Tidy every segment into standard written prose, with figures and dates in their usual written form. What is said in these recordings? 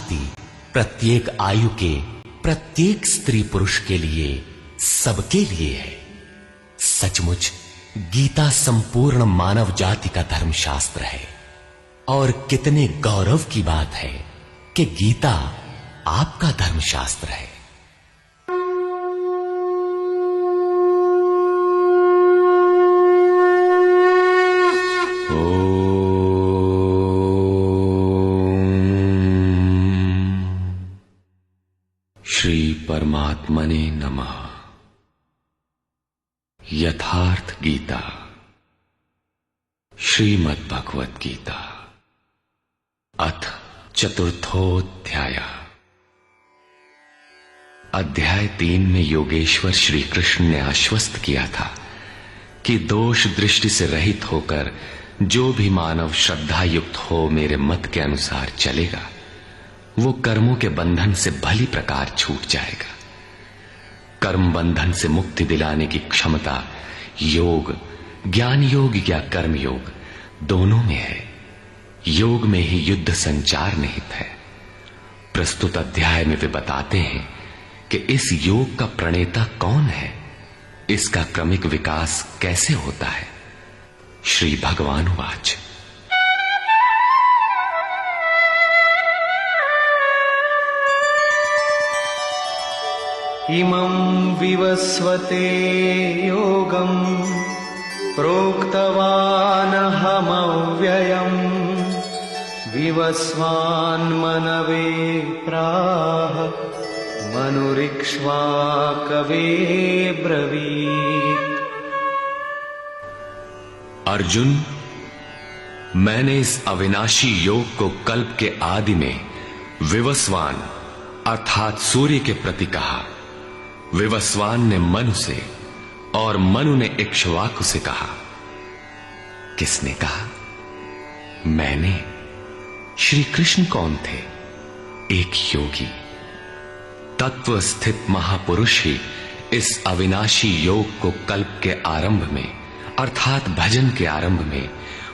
भांति प्रत्येक आयु के प्रत्येक स्त्री पुरुष के लिए, सबके लिए है। सचमुच गीता संपूर्ण मानव जाति का धर्मशास्त्र है और कितने गौरव की बात है कि गीता आपका धर्मशास्त्र है। श्री परमात्मने नमः। यथार्थ गीता, श्रीमद् भगवत गीता, अथ चतुर्थोऽध्याय। अध्याय 3 में योगेश्वर श्री कृष्ण ने आश्वस्त किया था कि दोष दृष्टि से रहित होकर जो भी मानव श्रद्धा युक्त हो मेरे मत के अनुसार चलेगा, वो कर्मों के बंधन से भली प्रकार छूट जाएगा। कर्म बंधन से मुक्ति दिलाने की क्षमता योग, ज्ञान योग या कर्म योग दोनों में है। योग में ही युद्ध संचार निहित है। प्रस्तुत अध्याय में वे बताते हैं कि इस योग का प्रणेता कौन है, इसका क्रमिक विकास कैसे होता है। श्री भगवान वाच। इमं विवस्वते योगं प्रोक्तवानहमव्ययम् विवस्वान्मनवे प्राह मनुरिक्ष्वाकवे ब्रवीत्। अर्जुन, मैंने इस अविनाशी योग को कल्प के आदि में विवस्वान अर्थात सूर्य के प्रति कहा। विवस्वान ने मनु से और मनु ने इक्ष्वाकु से कहा। किसने कहा? मैंने। श्री कृष्ण कौन थे? एक योगी, तत्व स्थित महापुरुष ही इस अविनाशी योग को कल्प के आरंभ में अर्थात भजन के आरंभ में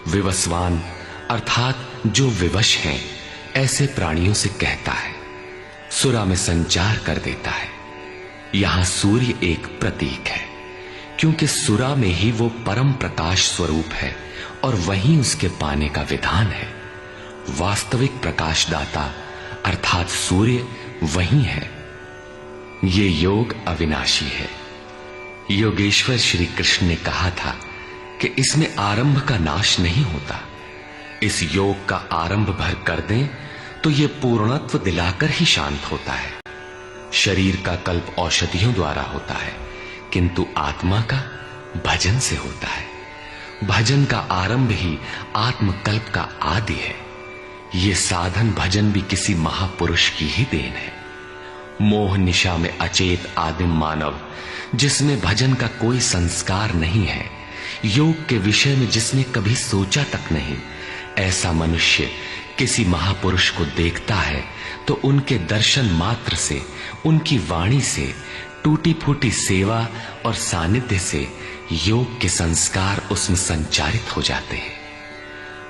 विवस्वान अर्थात जो विवश हैं ऐसे प्राणियों से कहता है, सुरा में संचार कर देता है। यहां सूर्य एक प्रतीक है, क्योंकि सुरा में ही वो परम प्रकाश स्वरूप है और वहीं उसके पाने का विधान है। वास्तविक प्रकाशदाता अर्थात सूर्य वहीं है। ये योग अविनाशी है। योगेश्वर श्री कृष्ण ने कहा था कि इसमें आरंभ का नाश नहीं होता। इस योग का आरंभ भर कर दें तो ये पूर्णत्व दिलाकर ही शांत होता है। शरीर का कल्प औषधियों द्वारा होता है, किंतु आत्मा का भजन से होता है। भजन का आरंभ ही आत्मकल्प का आदि है। ये साधन भजन भी किसी महापुरुष की ही देन है। मोह निशा में अचेत आदिम मानव, जिसमें भजन का कोई संस्कार नहीं है, योग के विषय में जिसने कभी सोचा तक नहीं, ऐसा मनुष्य किसी महापुरुष को देखता है तो उनके दर्शन मात्र से, उनकी वाणी से, टूटी फूटी सेवा और सानिध्य से योग के संस्कार उसमें संचारित हो जाते हैं।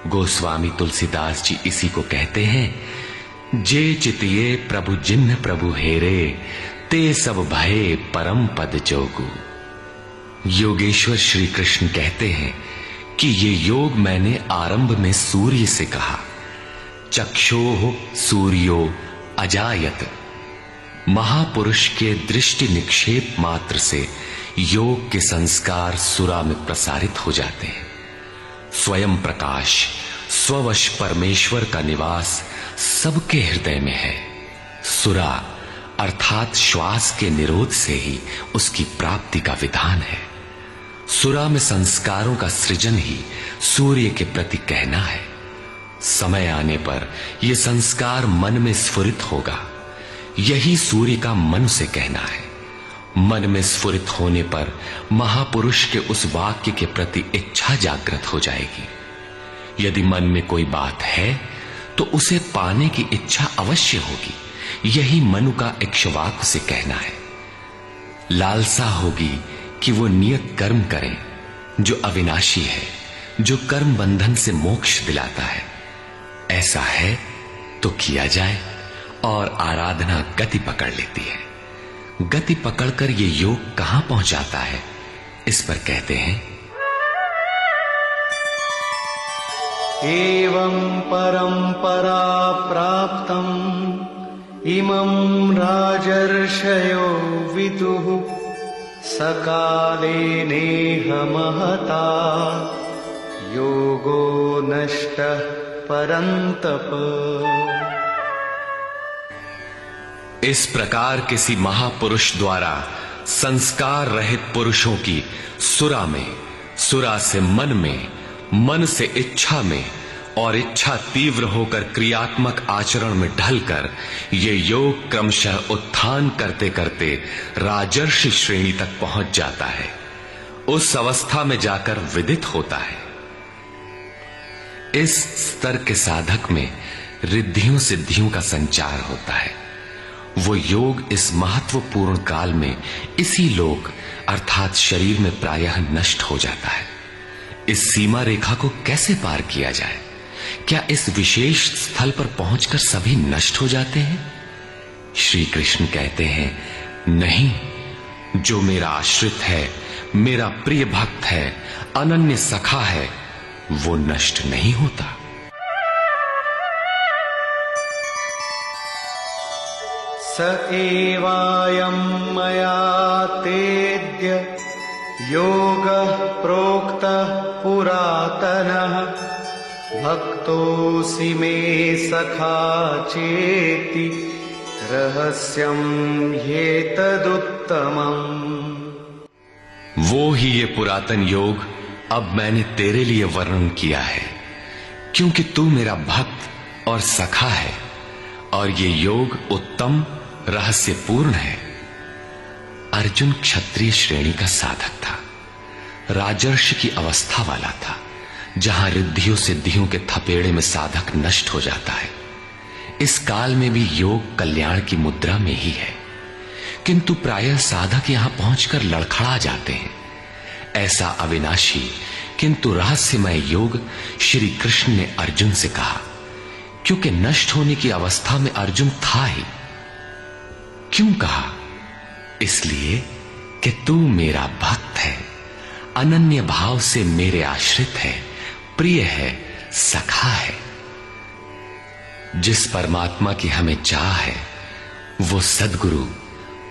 गोस्वामी तुलसीदास जी इसी को कहते हैं, जे चितिये प्रभु जिन्ह प्रभु हेरे, ते सब भये परम पद जोगु। योगेश्वर श्री कृष्ण कहते हैं कि ये योग मैंने आरंभ में सूर्य से कहा। चक्षोः सूर्यो अजायत। महापुरुष के दृष्टि निक्षेप मात्र से योग के संस्कार सुरा में प्रसारित हो जाते हैं। स्वयं प्रकाश स्ववश परमेश्वर का निवास सबके हृदय में है। सुरा अर्थात श्वास के निरोध से ही उसकी प्राप्ति का विधान है। सुरा में संस्कारों का सृजन ही सूर्य के प्रति कहना है। समय आने पर यह संस्कार मन में स्फुरित होगा। यही सूर्य का मन से कहना है। मन में स्फुरित होने पर महापुरुष के उस वाक्य के प्रति इच्छा जागृत हो जाएगी। यदि मन में कोई बात है तो उसे पाने की इच्छा अवश्य होगी। यही मनु का इक्ष्वाकु से कहना है। लालसा होगी कि वो नियत कर्म करें जो अविनाशी है, जो कर्म बंधन से मोक्ष दिलाता है। ऐसा है तो किया जाए और आराधना गति पकड़ लेती है। गति पकड़कर ये योग कहां पहुंचाता है, इस पर कहते हैं, एवं परंपरा प्राप्तम् इमं राजर्षयो विदुः सकाले नेह महता योगो नष्टः परन्तप। इस प्रकार किसी महापुरुष द्वारा संस्कार रहित पुरुषों की सुरा में, सुरा से मन में, मन से इच्छा में और इच्छा तीव्र होकर क्रियात्मक आचरण में ढलकर ये योग क्रमशः उत्थान करते करते राजर्षि श्रेणी तक पहुंच जाता है। उस अवस्था में जाकर विदित होता है। इस स्तर के साधक में रिद्धियों सिद्धियों का संचार होता है। वो योग इस महत्वपूर्ण काल में इसी लोक अर्थात शरीर में प्रायः नष्ट हो जाता है। इस सीमा रेखा को कैसे पार किया जाए? क्या इस विशेष स्थल पर पहुंचकर सभी नष्ट हो जाते हैं? श्री कृष्ण कहते हैं, नहीं, जो मेरा आश्रित है, मेरा प्रिय भक्त है, अनन्य सखा है, वो नष्ट नहीं होता। स एवायं मया तेद्य योगः प्रोक्तः पुरातनः भक्तोऽसि मे सखा चेति रहस्यं ह्येतदुत्तमम्। वो ही ये पुरातन योग अब मैंने तेरे लिए वर्णन किया है, क्योंकि तू मेरा भक्त और सखा है, और ये योग उत्तम रहस्यपूर्ण है। अर्जुन क्षत्रिय श्रेणी का साधक था, राजर्षि की अवस्था वाला था, जहां रिद्धियों सिद्धियों के थपेड़े में साधक नष्ट हो जाता है। इस काल में भी योग कल्याण की मुद्रा में ही है, किंतु प्रायः साधक यहां पहुंचकर लड़खड़ा जाते हैं। ऐसा अविनाशी किंतु रहस्यमय योग श्री कृष्ण ने अर्जुन से कहा, क्योंकि नष्ट होने की अवस्था में अर्जुन था ही। क्यों कहा? इसलिए कि तू मेरा भक्त है, अनन्य भाव से मेरे आश्रित है, प्रिय है, सखा है। जिस परमात्मा की हमें चाह है, वो सद्गुरु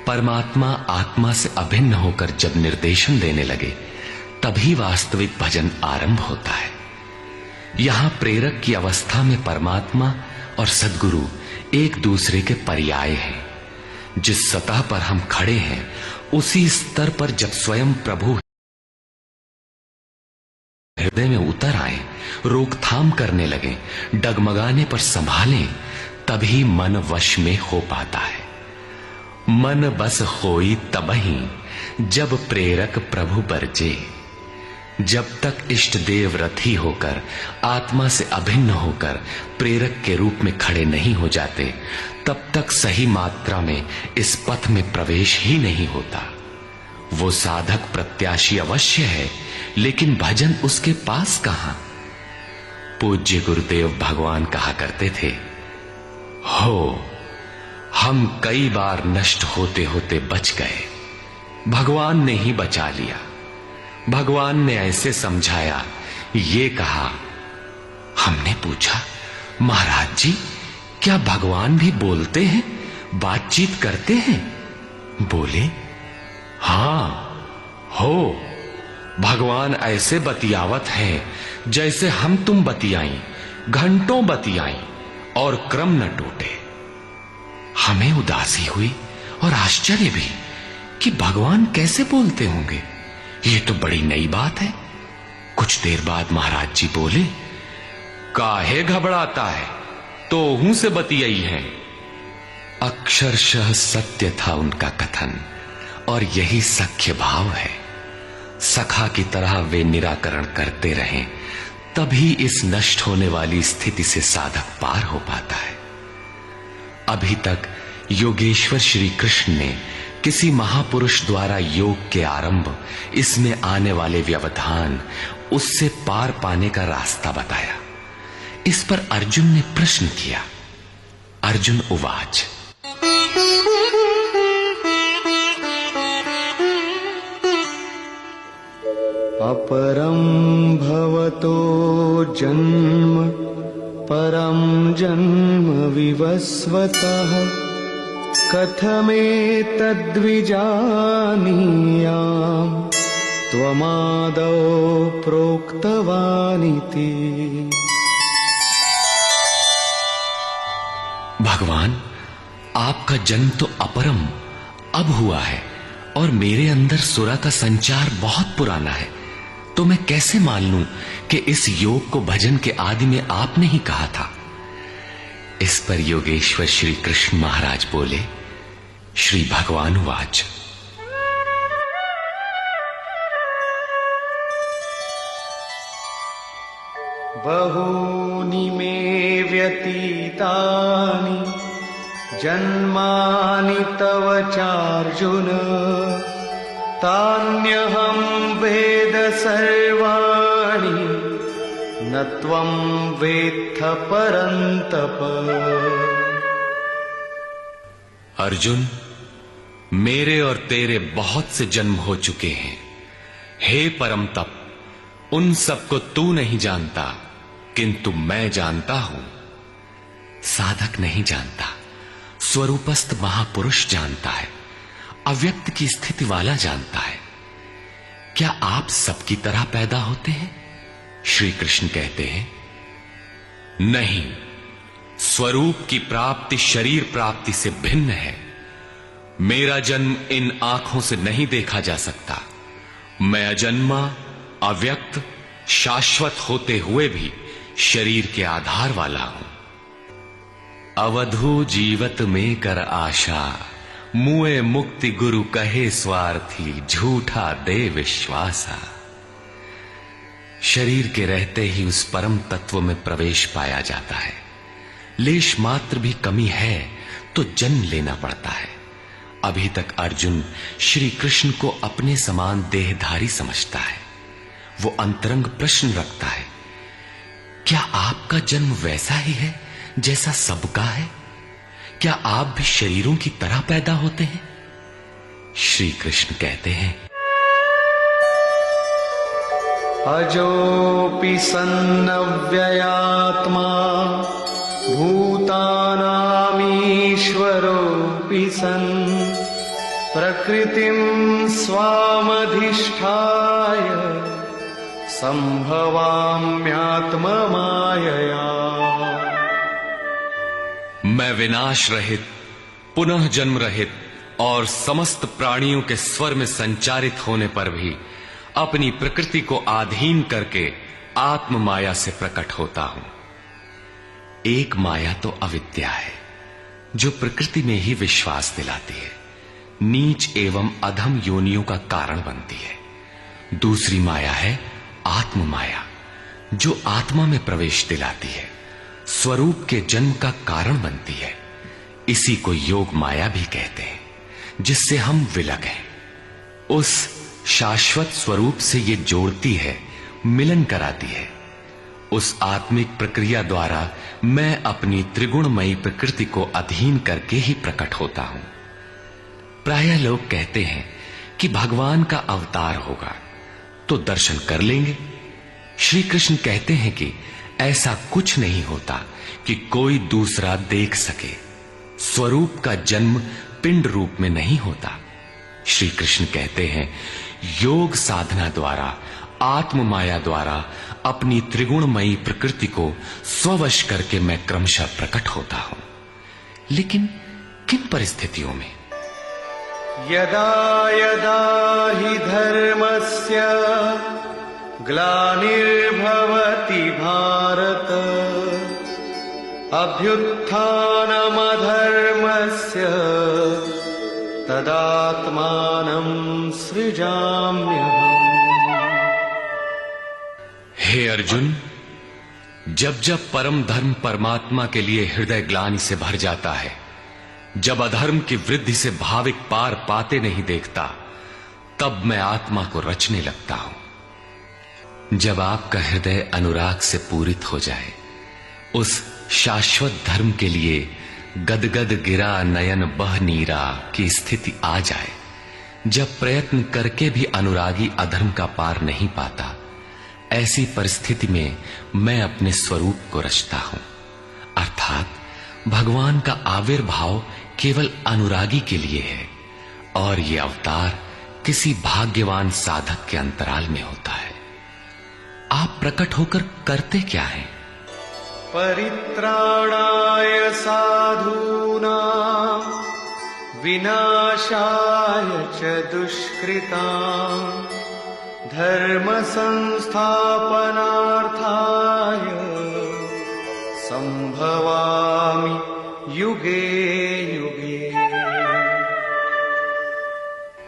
परमात्मा आत्मा से अभिन्न होकर जब निर्देशन देने लगे, तभी वास्तविक भजन आरंभ होता है। यहां प्रेरक की अवस्था में परमात्मा और सद्गुरु एक दूसरे के पर्याय हैं। जिस सतह पर हम खड़े हैं, उसी स्तर पर जब स्वयं प्रभु हृदय में उतर आए, रोकथाम करने लगे, डगमगाने पर संभालें, तभी मन वश में हो पाता है। मन बस होई तबहि जब प्रेरक प्रभु बरजे। जब तक इष्ट देव रथी होकर, आत्मा से अभिन्न होकर प्रेरक के रूप में खड़े नहीं हो जाते, तब तक सही मात्रा में इस पथ में प्रवेश ही नहीं होता। वो साधक प्रत्याशी अवश्य है, लेकिन भजन उसके पास कहां? पूज्य गुरुदेव भगवान कहा करते थे, हो हम कई बार नष्ट होते होते बच गए, भगवान ने ही बचा लिया। भगवान ने ऐसे समझाया, ये कहा। हमने पूछा, महाराज जी, क्या भगवान भी बोलते हैं, बातचीत करते हैं? बोले, हां, हो भगवान ऐसे बतियावत हैं जैसे हम तुम बतियाई, घंटों बतियाई और क्रम न टूटे। हमें उदासी हुई और आश्चर्य भी कि भगवान कैसे बोलते होंगे, ये तो बड़ी नई बात है। कुछ देर बाद महाराज जी बोले, काहे घबराता है, तो हूं से बतियाई है। अक्षरशः सत्य था उनका कथन, और यही सख्य भाव है। सखा की तरह वे निराकरण करते रहें, तभी इस नष्ट होने वाली स्थिति से साधक पार हो पाता है। अभी तक योगेश्वर श्री कृष्ण ने किसी महापुरुष द्वारा योग के आरंभ, इसमें आने वाले व्यवधान, उससे पार पाने का रास्ता बताया। इस पर अर्जुन ने प्रश्न किया, अर्जुन उवाच। अपरं भवतो जन्म परं जन्म विवस्वतः कथमेतद्विजानीयाम् त्वमादौ प्रोक्तवानिति। भगवान, आपका जन्म तो अपरम अब हुआ है और मेरे अंदर सुरा का संचार बहुत पुराना है, तो मैं कैसे मान लूं कि इस योग को भजन के आदि में आपने ही कहा था। इस पर योगेश्वर श्री कृष्ण महाराज बोले। श्री भगवान वाच। बहूनि मे व्यतीतानि जन्मानि तव चार्जुन तान्यहं वेद सर्वाणि न त्वं वेत्थ परन्तप। अर्जुन, मेरे और तेरे बहुत से जन्म हो चुके हैं। हे परम तप, उन सबको तू नहीं जानता, किंतु मैं जानता हूं। साधक नहीं जानता, स्वरूपस्थ महापुरुष जानता है, अव्यक्त की स्थिति वाला जानता है। क्या आप सबकी तरह पैदा होते हैं? श्री कृष्ण कहते हैं, नहीं, स्वरूप की प्राप्ति शरीर प्राप्ति से भिन्न है। मेरा जन्म इन आंखों से नहीं देखा जा सकता। मैं अजन्मा, अव्यक्त, शाश्वत होते हुए भी शरीर के आधार वाला हूं। अवधू जीवत में कर आशा, मुए मुक्ति गुरु कहे स्वार्थी, झूठा दे विश्वासा। शरीर के रहते ही उस परम तत्व में प्रवेश पाया जाता है। लेश मात्र भी कमी है तो जन्म लेना पड़ता है। अभी तक अर्जुन श्री कृष्ण को अपने समान देहधारी समझता है। वो अंतरंग प्रश्न रखता है, क्या आपका जन्म वैसा ही है जैसा सबका है? क्या आप भी शरीरों की तरह पैदा होते हैं? श्री कृष्ण कहते हैं, अजोऽपि सन्नव्ययात्मा भूतानामीश्वरोऽपि सन् प्रकृतिं स्वामधिष्ठाय संभवाम्यात्ममायया। मैं विनाश रहित, पुनः जन्म रहित और समस्त प्राणियों के स्वर में संचारित होने पर भी अपनी प्रकृति को आधीन करके आत्म माया से प्रकट होता हूं। एक माया तो अविद्या है, जो प्रकृति में ही विश्वास दिलाती है, नीच एवं अधम योनियों का कारण बनती है। दूसरी माया है आत्म माया, जो आत्मा में प्रवेश दिलाती है, स्वरूप के जन्म का कारण बनती है। इसी को योग माया भी कहते हैं, जिससे हम विलग हैं। उस शाश्वत स्वरूप से ये जोड़ती है, मिलन कराती है। उस आत्मिक प्रक्रिया द्वारा मैं अपनी त्रिगुणमयी प्रकृति को अधीन करके ही प्रकट होता हूं। प्रायः लोग कहते हैं कि भगवान का अवतार होगा तो दर्शन कर लेंगे। श्री कृष्ण कहते हैं कि ऐसा कुछ नहीं होता कि कोई दूसरा देख सके। स्वरूप का जन्म पिंड रूप में नहीं होता। श्री कृष्ण कहते हैं, योग साधना द्वारा, आत्म माया द्वारा अपनी त्रिगुणमयी प्रकृति को स्ववश करके मैं क्रमशः प्रकट होता हूं। लेकिन किन परिस्थितियों में? यदा यदा हि धर्मस्य ग्लानिर्भवति भारत अभ्युत्थानमधर्मस्य तदात्मानं सृजाम्यहम्। हे अर्जुन, जब जब परम धर्म परमात्मा के लिए हृदय ग्लानि से भर जाता है, जब अधर्म की वृद्धि से भाविक पार पाते नहीं देखता, तब मैं आत्मा को रचने लगता हूं। जब आपका हृदय अनुराग से पूरित हो जाए, उस शाश्वत धर्म के लिए गदगद गिरा नयन बह नीरा की स्थिति आ जाए, जब प्रयत्न करके भी अनुरागी अधर्म का पार नहीं पाता, ऐसी परिस्थिति में मैं अपने स्वरूप को रचता हूं। अर्थात भगवान का आविर्भाव केवल अनुरागी के लिए है और ये अवतार किसी भाग्यवान साधक के अंतराल में होता है। आप प्रकट होकर करते क्या हैं? परित्राणाय साधूनां विनाशाय च दुष्कृतां धर्म संस्थापनार्थाय संभवामि युगे युगे।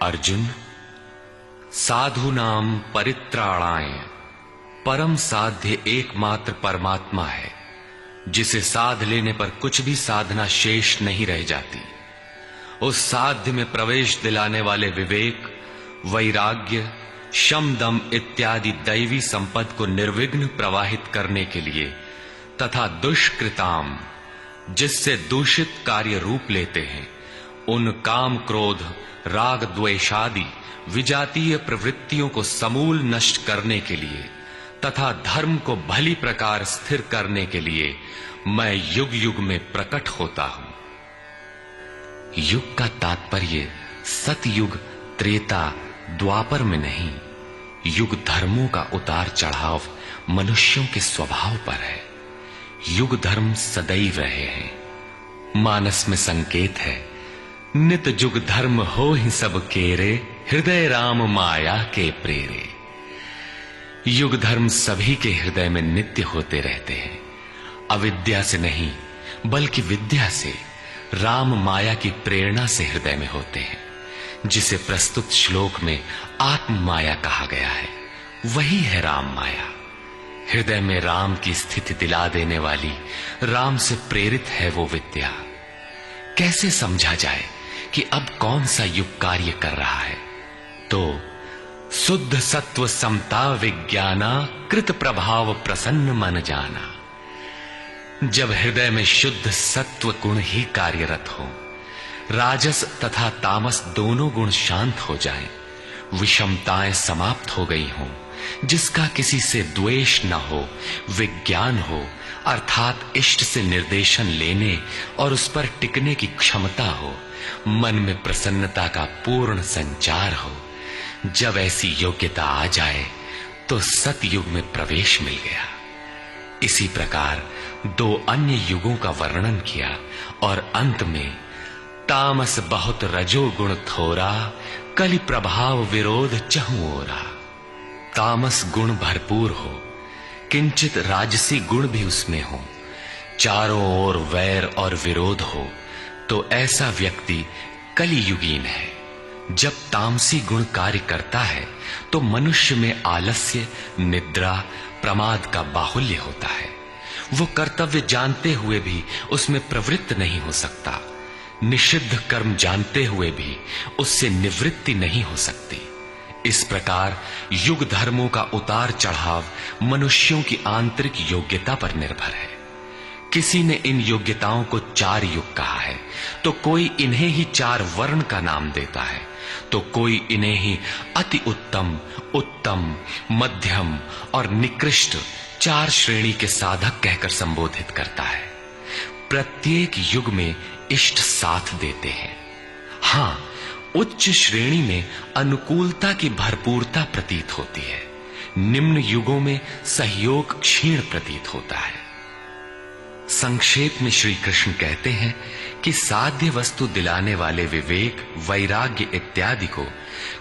अर्जुन, साधूनां परित्राणाय परम साध्य एकमात्र परमात्मा है, जिसे साध लेने पर कुछ भी साधना शेष नहीं रह जाती। उस साध्य में प्रवेश दिलाने वाले विवेक, वैराग्य, शम दम इत्यादि दैवी संपद को निर्विघ्न प्रवाहित करने के लिए तथा दुष्कृताम, जिससे दूषित कार्य रूप लेते हैं, उन काम क्रोध राग द्वेषादि विजातीय प्रवृत्तियों को समूल नष्ट करने के लिए तथा धर्म को भली प्रकार स्थिर करने के लिए मैं युग युग में प्रकट होता हूं। युग का तात्पर्य सतयुग, त्रेता, द्वापर में नहीं, युग धर्मों का उतार चढ़ाव मनुष्यों के स्वभाव पर है। युग धर्म सदैव रहे हैं। मानस में संकेत है, नित जुग धर्म हो ही सब केरे, हृदय राम माया के प्रेरे। युग धर्म सभी के हृदय में नित्य होते रहते हैं, अविद्या से नहीं बल्कि विद्या से, राम माया की प्रेरणा से हृदय में होते हैं, जिसे प्रस्तुत श्लोक में आत्म माया कहा गया है। वही है राम माया। हृदय में राम की स्थिति दिला देने वाली, राम से प्रेरित है वो विद्या। कैसे समझा जाए कि अब कौन सा युग कार्य कर रहा है? तो शुद्ध सत्व समता विज्ञाना, कृत प्रभाव प्रसन्न मन जाना। जब हृदय में शुद्ध सत्व गुण ही कार्यरत हो, राजस तथा तामस दोनों गुण शांत हो जाएं, विषमताएं समाप्त हो गई हों, जिसका किसी से द्वेष न हो, विज्ञान हो, अर्थात इष्ट से निर्देशन लेने और उस पर टिकने की क्षमता हो, मन में प्रसन्नता का पूर्ण संचार हो, जब ऐसी योग्यता आ जाए तो सतयुग में प्रवेश मिल गया। इसी प्रकार दो अन्य युगों का वर्णन किया और अंत में तामस बहुत रजो गुण थोरा, कलि प्रभाव विरोध चहुं ओरा। तामस गुण भरपूर हो, किंचित राजसी गुण भी उसमें हो, चारों ओर वैर और विरोध हो, तो ऐसा व्यक्ति कलियुगीन है। जब तामसी गुण कार्य करता है तो मनुष्य में आलस्य, निद्रा, प्रमाद का बाहुल्य होता है। वो कर्तव्य जानते हुए भी उसमें प्रवृत्त नहीं हो सकता, निषिद्ध कर्म जानते हुए भी उससे निवृत्ति नहीं हो सकती। इस प्रकार युग धर्मों का उतार चढ़ाव मनुष्यों की आंतरिक योग्यता पर निर्भर है। किसी ने इन योग्यताओं को 4 युग कहा है, तो कोई इन्हें ही 4 वर्ण का नाम देता है, तो कोई इन्हें ही अति उत्तम, उत्तम, मध्यम और निकृष्ट 4 श्रेणी के साधक कहकर संबोधित करता है। प्रत्येक युग में इष्ट साथ देते हैं। हां, उच्च श्रेणी में अनुकूलता की भरपूरता प्रतीत होती है, निम्न युगों में सहयोग क्षीण प्रतीत होता है। संक्षेप में श्री कृष्ण कहते हैं कि साध्य वस्तु दिलाने वाले विवेक, वैराग्य इत्यादि को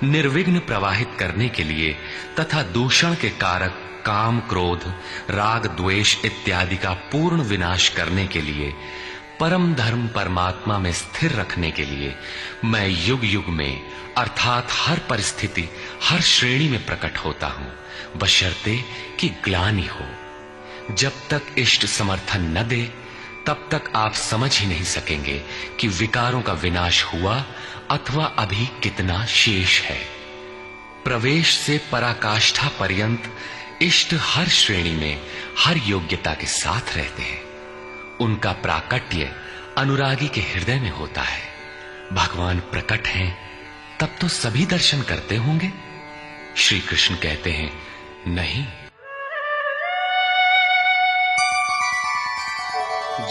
निर्विघ्न प्रवाहित करने के लिए तथा दूषण के कारक काम, क्रोध, राग, द्वेष इत्यादि का पूर्ण विनाश करने के लिए, परम धर्म परमात्मा में स्थिर रखने के लिए मैं युग युग में अर्थात हर परिस्थिति, हर श्रेणी में प्रकट होता हूं, बशर्ते कि ग्लानि हो। जब तक इष्ट समर्थन न दे तब तक आप समझ ही नहीं सकेंगे कि विकारों का विनाश हुआ अथवा अभी कितना शेष है। प्रवेश से पराकाष्ठा पर्यंत इष्ट हर श्रेणी में, हर योग्यता के साथ रहते हैं। उनका प्राकट्य अनुरागी के हृदय में होता है। भगवान प्रकट हैं तब तो सभी दर्शन करते होंगे। श्री कृष्ण कहते हैं, नहीं।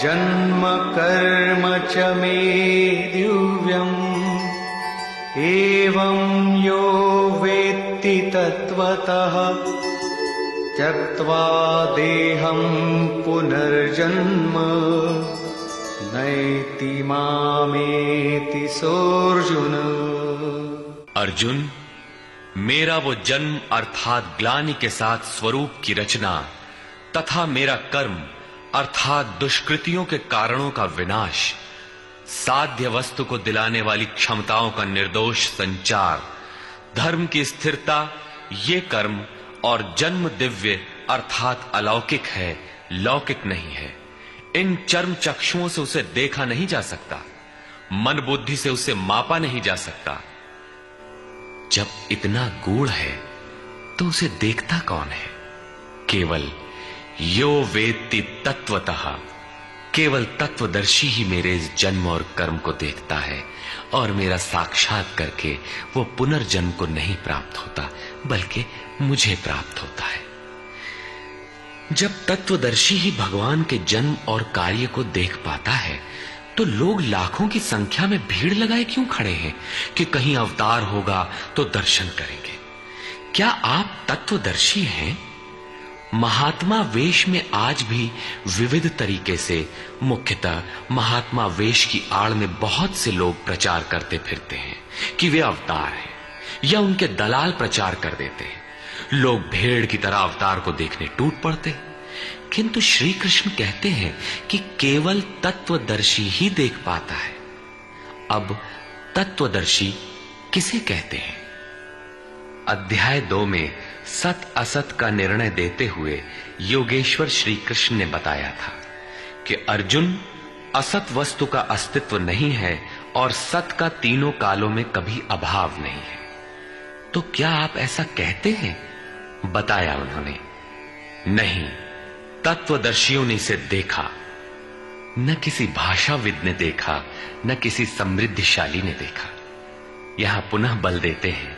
जन्म कर्म च मे दिव्यम् एवं यो वेत्ति तत्वतः त्यक्त्वा देहं पुनर्जन्म नैति मामेति सोऽर्जुन। अर्जुन, मेरा वो जन्म अर्थात ग्लानि के साथ स्वरूप की रचना तथा मेरा कर्म अर्थात दुष्कृतियों के कारणों का विनाश, साध्य वस्तु को दिलाने वाली क्षमताओं का निर्दोष संचार, धर्म की स्थिरता, ये कर्म और जन्म दिव्य अर्थात अलौकिक है, लौकिक नहीं है। इन चर्म चक्षुओं से उसे देखा नहीं जा सकता, मन बुद्धि से उसे मापा नहीं जा सकता। जब इतना गूढ़ है तो उसे देखता कौन है? केवल यो वेत्ति तत्वतः, केवल तत्वदर्शी ही मेरे इस जन्म और कर्म को देखता है और मेरा साक्षात करके वो पुनर्जन्म को नहीं प्राप्त होता बल्कि मुझे प्राप्त होता है। जब तत्वदर्शी ही भगवान के जन्म और कार्य को देख पाता है तो लोग लाखों की संख्या में भीड़ लगाए क्यों खड़े हैं कि कहीं अवतार होगा तो दर्शन करेंगे। क्या आप तत्वदर्शी हैं? महात्मा वेश में आज भी विविध तरीके से, मुख्यतः महात्मा वेश की आड़ में बहुत से लोग प्रचार करते फिरते हैं कि वे अवतार हैं, या उनके दलाल प्रचार कर देते हैं। लोग भेड़ की तरह अवतार को देखने टूट पड़ते हैं। किंतु श्री कृष्ण कहते हैं कि केवल तत्वदर्शी ही देख पाता है। अब तत्वदर्शी किसे कहते हैं? अध्याय 2 में सत असत का निर्णय देते हुए योगेश्वर श्री कृष्ण ने बताया था कि अर्जुन, असत वस्तु का अस्तित्व नहीं है और सत का तीनों कालों में कभी अभाव नहीं है। तो क्या आप ऐसा कहते हैं? बताया उन्होंने, नहीं, तत्वदर्शियों ने इसे देखा। न किसी भाषाविद ने देखा, न किसी समृद्धिशाली ने देखा। यहां पुनः बल देते हैं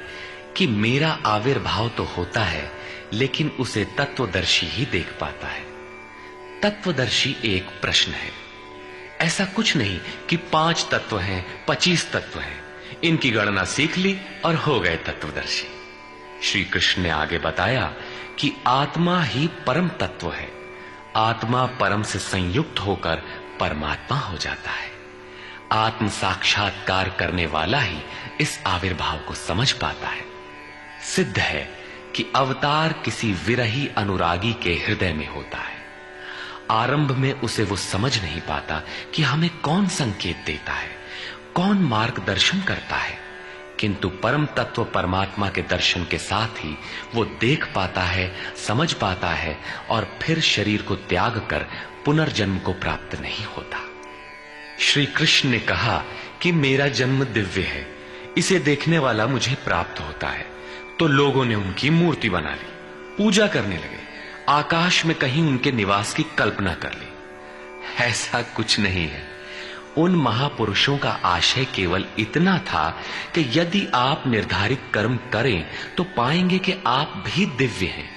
कि मेरा आविर्भाव तो होता है लेकिन उसे तत्वदर्शी ही देख पाता है। तत्वदर्शी एक प्रश्न है। ऐसा कुछ नहीं कि 5 तत्व हैं, 25 तत्व हैं, इनकी गणना सीख ली और हो गए तत्वदर्शी। श्री कृष्ण ने आगे बताया कि आत्मा ही परम तत्व है। आत्मा परम से संयुक्त होकर परमात्मा हो जाता है। आत्म साक्षात्कार करने वाला ही इस आविर्भाव को समझ पाता है। सिद्ध है कि अवतार किसी विरही अनुरागी के हृदय में होता है। आरंभ में उसे वो समझ नहीं पाता कि हमें कौन संकेत देता है, कौन मार्गदर्शन करता है, किंतु परम तत्व परमात्मा के दर्शन के साथ ही वो देख पाता है, समझ पाता है और फिर शरीर को त्याग कर पुनर्जन्म को प्राप्त नहीं होता। श्री कृष्ण ने कहा कि मेरा जन्म दिव्य है, इसे देखने वाला मुझे प्राप्त होता है। तो लोगों ने उनकी मूर्ति बना ली, पूजा करने लगे, आकाश में कहीं उनके निवास की कल्पना कर ली। ऐसा कुछ नहीं है। उन महापुरुषों का आशय केवल इतना था कि यदि आप निर्धारित कर्म करें तो पाएंगे कि आप भी दिव्य हैं।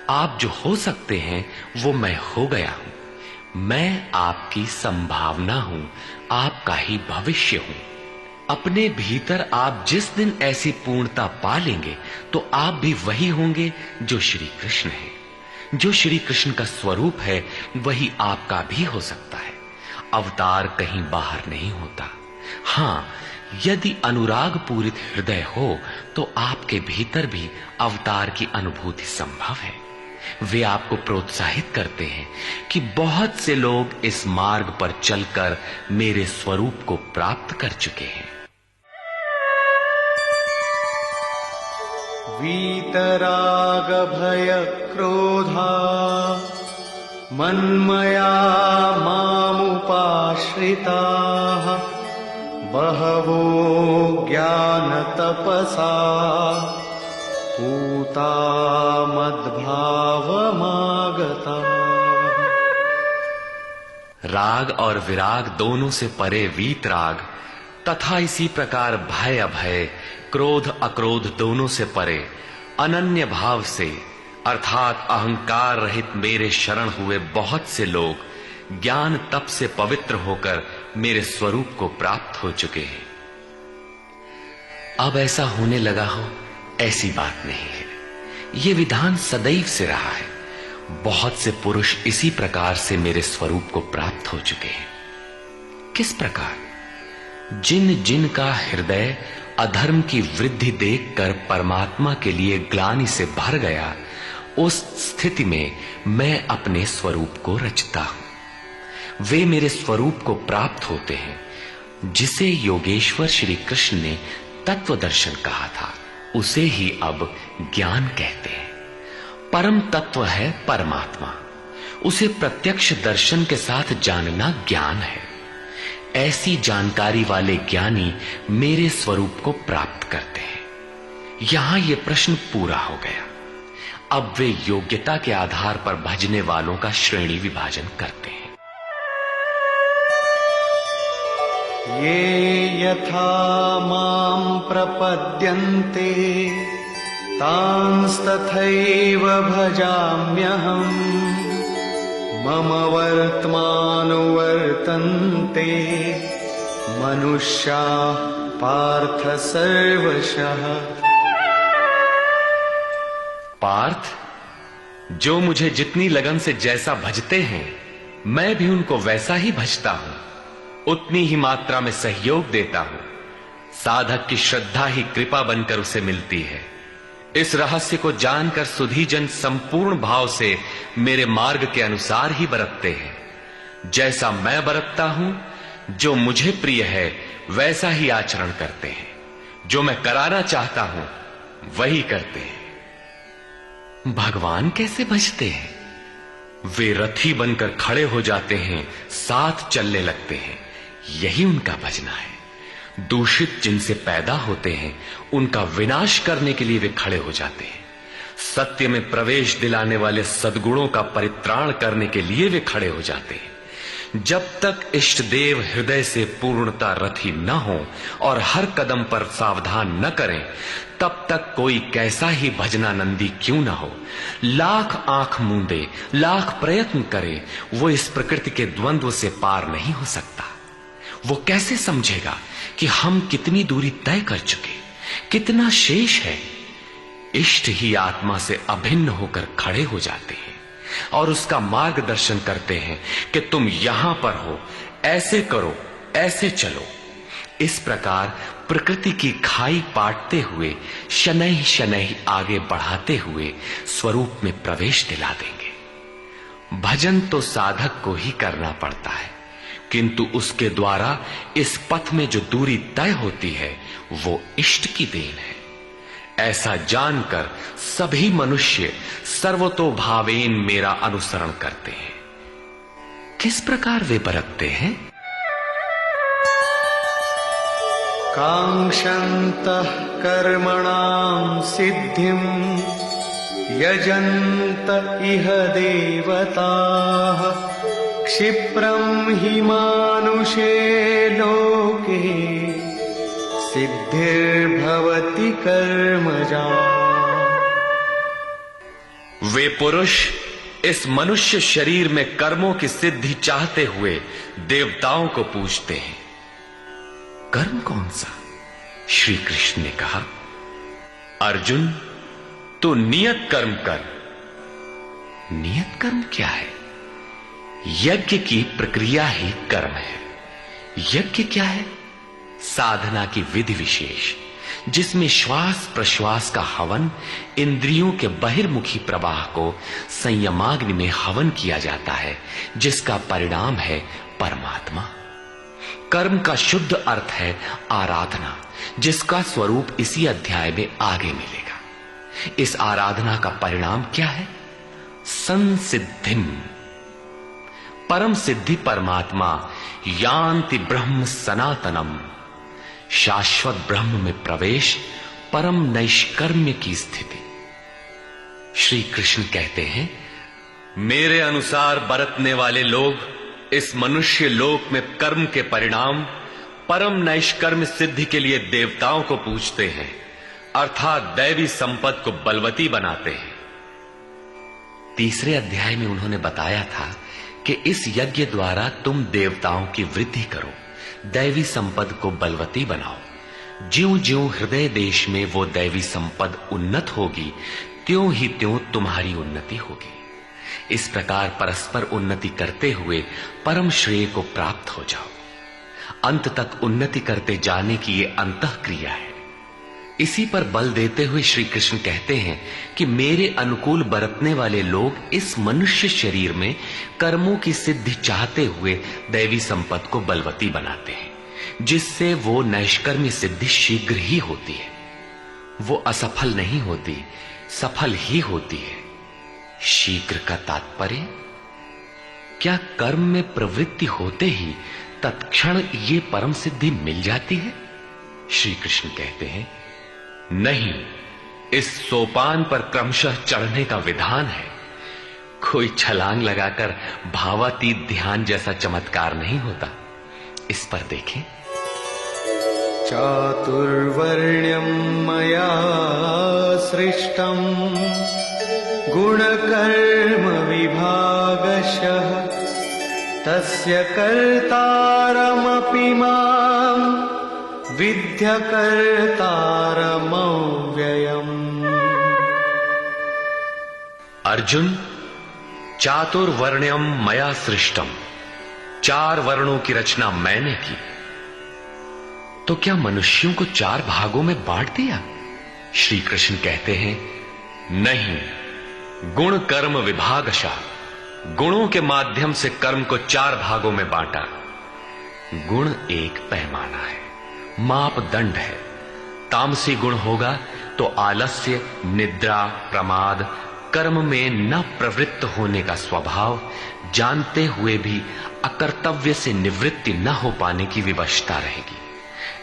आप जो हो सकते हैं वो मैं हो गया हूं। मैं आपकी संभावना हूं, आपका ही भविष्य हूं। अपने भीतर आप जिस दिन ऐसी पूर्णता पा लेंगे तो आप भी वही होंगे जो श्री कृष्ण है। जो श्री कृष्ण का स्वरूप है वही आपका भी हो सकता है। अवतार कहीं बाहर नहीं होता। हां, यदि अनुराग पूरित हृदय हो तो आपके भीतर भी अवतार की अनुभूति संभव है। वे आपको प्रोत्साहित करते हैं कि बहुत से लोग इस मार्ग पर चलकर मेरे स्वरूप को प्राप्त कर चुके हैं। वीतराग भय क्रोधा मन्मया मामुपाश्रिताः बहवो ज्ञान तपसा पूता मद्भावमागता। राग और विराग दोनों से परे वीतराग तथा इसी प्रकार भय अभय, क्रोध अक्रोध दोनों से परे अनन्य भाव से अर्थात अहंकार रहित मेरे शरण हुए बहुत से लोग ज्ञान तप से पवित्र होकर मेरे स्वरूप को प्राप्त हो चुके हैं। अब ऐसा होने लगा हो ऐसी बात नहीं है, ये विधान सदैव से रहा है। बहुत से पुरुष इसी प्रकार से मेरे स्वरूप को प्राप्त हो चुके हैं। किस प्रकार? जिन जिन का हृदय अधर्म की वृद्धि देखकर परमात्मा के लिए ग्लानि से भर गया, उस स्थिति में मैं अपने स्वरूप को रचता हूं। वे मेरे स्वरूप को प्राप्त होते हैं, जिसे योगेश्वर श्री कृष्ण ने तत्व दर्शन कहा था, उसे ही अब ज्ञान कहते हैं। परम तत्व है परमात्मा, उसे प्रत्यक्ष दर्शन के साथ जानना ज्ञान है। ऐसी जानकारी वाले ज्ञानी मेरे स्वरूप को प्राप्त करते हैं। यहां यह प्रश्न पूरा हो गया। अब वे योग्यता के आधार पर भजने वालों का श्रेणी विभाजन करते हैं। ये यथा मां प्रपद्यन्ते तांस्तथैव भजाम्यहम् मम वर्त्मानुवर्तन्ते मनुष्याः पार्थ सर्वशः। पार्थ, जो मुझे जितनी लगन से जैसा भजते हैं, मैं भी उनको वैसा ही भजता हूं, उतनी ही मात्रा में सहयोग देता हूं। साधक की श्रद्धा ही कृपा बनकर उसे मिलती है। इस रहस्य को जानकर सुधी जन संपूर्ण भाव से मेरे मार्ग के अनुसार ही बरतते हैं। जैसा मैं बरतता हूं, जो मुझे प्रिय है वैसा ही आचरण करते हैं। जो मैं कराना चाहता हूं वही करते हैं। भगवान कैसे भजते हैं? वे रथी बनकर खड़े हो जाते हैं, साथ चलने लगते हैं, यही उनका भजना है। दूषित जिनसे पैदा होते हैं, उनका विनाश करने के लिए वे खड़े हो जाते हैं। सत्य में प्रवेश दिलाने वाले सद्गुणों का परित्राण करने के लिए वे खड़े हो जाते हैं। जब तक इष्ट देव हृदय से पूर्णता रथी न हो और हर कदम पर सावधान न करें, तब तक कोई कैसा ही भजनानंदी क्यों न हो, लाख आंख मूंदे, लाख प्रयत्न करे, वो इस प्रकृति के द्वंद्व से पार नहीं हो सकता। वो कैसे समझेगा कि हम कितनी दूरी तय कर चुके, कितना शेष है। इष्ट ही आत्मा से अभिन्न होकर खड़े हो जाते हैं और उसका मार्गदर्शन करते हैं कि तुम यहां पर हो, ऐसे करो, ऐसे चलो। इस प्रकार प्रकृति की खाई पाटते हुए शनैः शनैः आगे बढ़ाते हुए स्वरूप में प्रवेश दिला देंगे। भजन तो साधक को ही करना पड़ता है, किंतु उसके द्वारा इस पथ में जो दूरी तय होती है वो इष्ट की देन है। ऐसा जानकर सभी मनुष्य सर्वतोभावेन मेरा अनुसरण करते हैं। किस प्रकार वे बरतते हैं? कांक्षन्तः कर्मणां सिद्धिं यजन्त इह देवताः क्षिप्रं हि मानुषे लोके सिद्धिर्भवति कर्मजा। वे पुरुष इस मनुष्य शरीर में कर्मों की सिद्धि चाहते हुए देवताओं को पूजते हैं। कर्म कौन सा? श्री कृष्ण ने कहा, अर्जुन तू नियत कर्म कर। नियत कर्म क्या है? यज्ञ की प्रक्रिया ही कर्म है। यज्ञ क्या है? साधना की विधि विशेष, जिसमें श्वास प्रश्वास का हवन, इंद्रियों के बहिर्मुखी प्रवाह को संयमाग्नि में हवन किया जाता है, जिसका परिणाम है परमात्मा। कर्म का शुद्ध अर्थ है आराधना, जिसका स्वरूप इसी अध्याय में आगे मिलेगा। इस आराधना का परिणाम क्या है? संसिद्धिम, परम सिद्धि परमात्मा, यान्ति ब्रह्म सनातनम, शाश्वत ब्रह्म में प्रवेश, परम नैष्कर्म्य की स्थिति। श्री कृष्ण कहते हैं, मेरे अनुसार बरतने वाले लोग इस मनुष्य लोक में कर्म के परिणाम परम नैष्कर्म सिद्धि के लिए देवताओं को पूजते हैं, अर्थात दैवी संपद को बलवती बनाते हैं। तीसरे अध्याय में उन्होंने बताया था कि इस यज्ञ द्वारा तुम देवताओं की वृद्धि करो, दैवी संपद को बलवती बनाओ। ज्यों ज्यों हृदय देश में वो दैवी संपद उन्नत होगी, त्यों ही त्यों तुम्हारी उन्नति होगी। इस प्रकार परस्पर उन्नति करते हुए परम श्रेय को प्राप्त हो जाओ। अंत तक उन्नति करते जाने की ये अंतः क्रिया है। इसी पर बल देते हुए श्री कृष्ण कहते हैं कि मेरे अनुकूल बरतने वाले लोग इस मनुष्य शरीर में कर्मों की सिद्धि चाहते हुए दैवी संपत्ति को बलवती बनाते हैं, जिससे वो नैष्कर्म्य सिद्धि शीघ्र ही होती है। वो असफल नहीं होती, सफल ही होती है। शीघ्र का तात्पर्य, क्या कर्म में प्रवृत्ति होते ही तत्क्षण ये परम सिद्धि मिल जाती है? श्री कृष्ण कहते हैं, नहीं, इस सोपान पर क्रमशः चढ़ने का विधान है। कोई छलांग लगाकर भावातीत ध्यान जैसा चमत्कार नहीं होता। इस पर देखें। चातुर्वर्ण्यं मया सृष्टं गुणकर्म विभागशः तस्य कर्तारमपि मां विद्य कर्तारमव्ययम्। अर्जुन, चातुर्वर्ण्यम मया सृष्टम, 4 वर्णों की रचना मैंने की। तो क्या मनुष्यों को 4 भागों में बांट दिया? श्री कृष्ण कहते हैं, नहीं, गुण कर्म विभागशः, गुणों के माध्यम से कर्म को 4 भागों में बांटा। गुण एक पैमाना है, मापदंड है। तामसी गुण होगा तो आलस्य, निद्रा, प्रमाद, कर्म में न प्रवृत्त होने का स्वभाव, जानते हुए भी अकर्तव्य से निवृत्ति न हो पाने की विवशता रहेगी।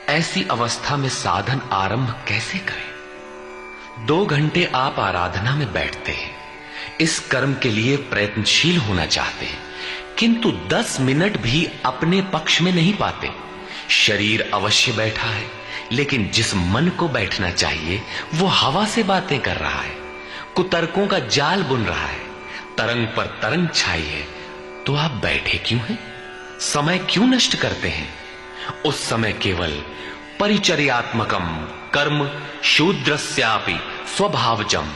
ऐसी अवस्था में साधन आरंभ कैसे करें? 2 घंटे आप आराधना में बैठते हैं, इस कर्म के लिए प्रयत्नशील होना चाहते हैं, किंतु 10 मिनट भी अपने पक्ष में नहीं पाते। शरीर अवश्य बैठा है, लेकिन जिस मन को बैठना चाहिए वो हवा से बातें कर रहा है, कुतर्कों का जाल बुन रहा है, तरंग पर तरंग छाई है। तो आप बैठे क्यों हैं? समय क्यों नष्ट करते हैं? उस समय केवल परिचर्यात्मकम कर्म शूद्रस्यापि स्वभावजम,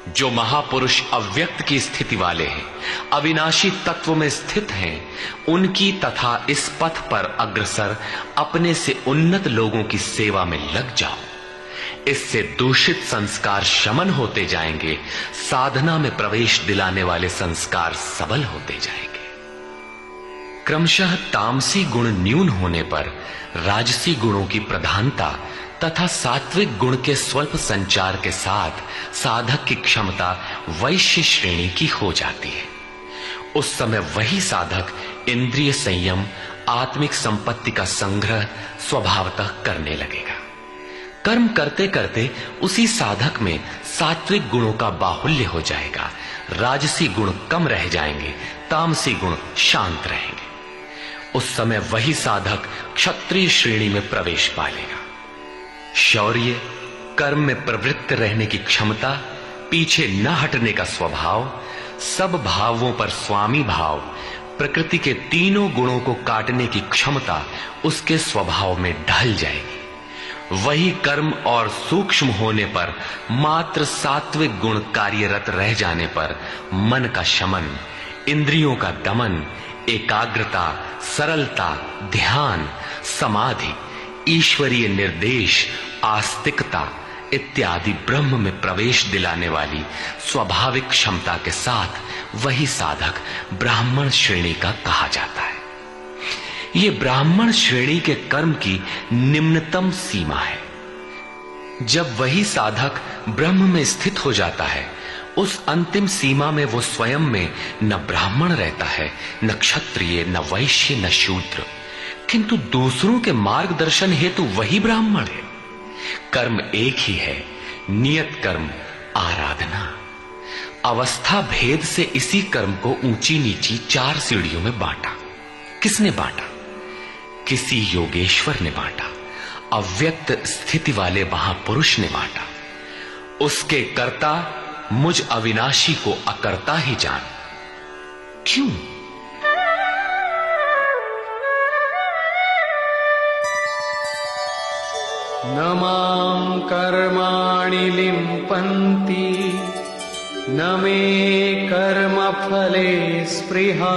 जो महापुरुष अव्यक्त की स्थिति वाले हैं, अविनाशी तत्व में स्थित हैं, उनकी तथा इस पथ पर अग्रसर अपने से उन्नत लोगों की सेवा में लग जाओ। इससे दूषित संस्कार शमन होते जाएंगे, साधना में प्रवेश दिलाने वाले संस्कार सबल होते जाएंगे। क्रमशः तामसी गुण न्यून होने पर राजसी गुणों की प्रधानता तथा सात्विक गुण के स्वल्प संचार के साथ साधक की क्षमता वैश्य श्रेणी की हो जाती है। उस समय वही साधक इंद्रिय संयम, आत्मिक संपत्ति का संग्रह स्वभावतः करने लगेगा। कर्म करते करते उसी साधक में सात्विक गुणों का बाहुल्य हो जाएगा, राजसी गुण कम रह जाएंगे, तामसी गुण शांत रहेंगे। उस समय वही साधक क्षत्रिय श्रेणी में प्रवेश पालेगा। शौर्य, कर्म में प्रवृत्त रहने की क्षमता, पीछे न हटने का स्वभाव, सब भावों पर स्वामी भाव, प्रकृति के तीनों गुणों को काटने की क्षमता उसके स्वभाव में ढल जाएगी। वही कर्म और सूक्ष्म होने पर मात्र सात्विक गुण कार्यरत रह जाने पर मन का शमन, इंद्रियों का दमन, एकाग्रता, सरलता, ध्यान, समाधि, ईश्वरीय निर्देश, आस्तिकता इत्यादि ब्रह्म में प्रवेश दिलाने वाली स्वाभाविक क्षमता के साथ वही साधक ब्राह्मण श्रेणी का कहा जाता है। ये ब्राह्मण श्रेणी के कर्म की निम्नतम सीमा है। जब वही साधक ब्रह्म में स्थित हो जाता है, उस अंतिम सीमा में वो स्वयं में न ब्राह्मण रहता है, न क्षत्रिय, न वैश्य, न शूद्र, किंतु दूसरों के मार्गदर्शन हेतु वही ब्राह्मण है। कर्म एक ही है, नियत कर्म आराधना। अवस्था भेद से इसी कर्म को ऊंची नीची 4 सीढ़ियों में बांटा। किसने बांटा? किसी योगेश्वर ने बांटा। अव्यक्त स्थिति वाले महापुरुष ने बांटा। उसके कर्ता मुझ अविनाशी को अकर्ता ही जान। क्यों? न मां कर्माणि लिम्पन्ति न मे कर्मफले स्पृहा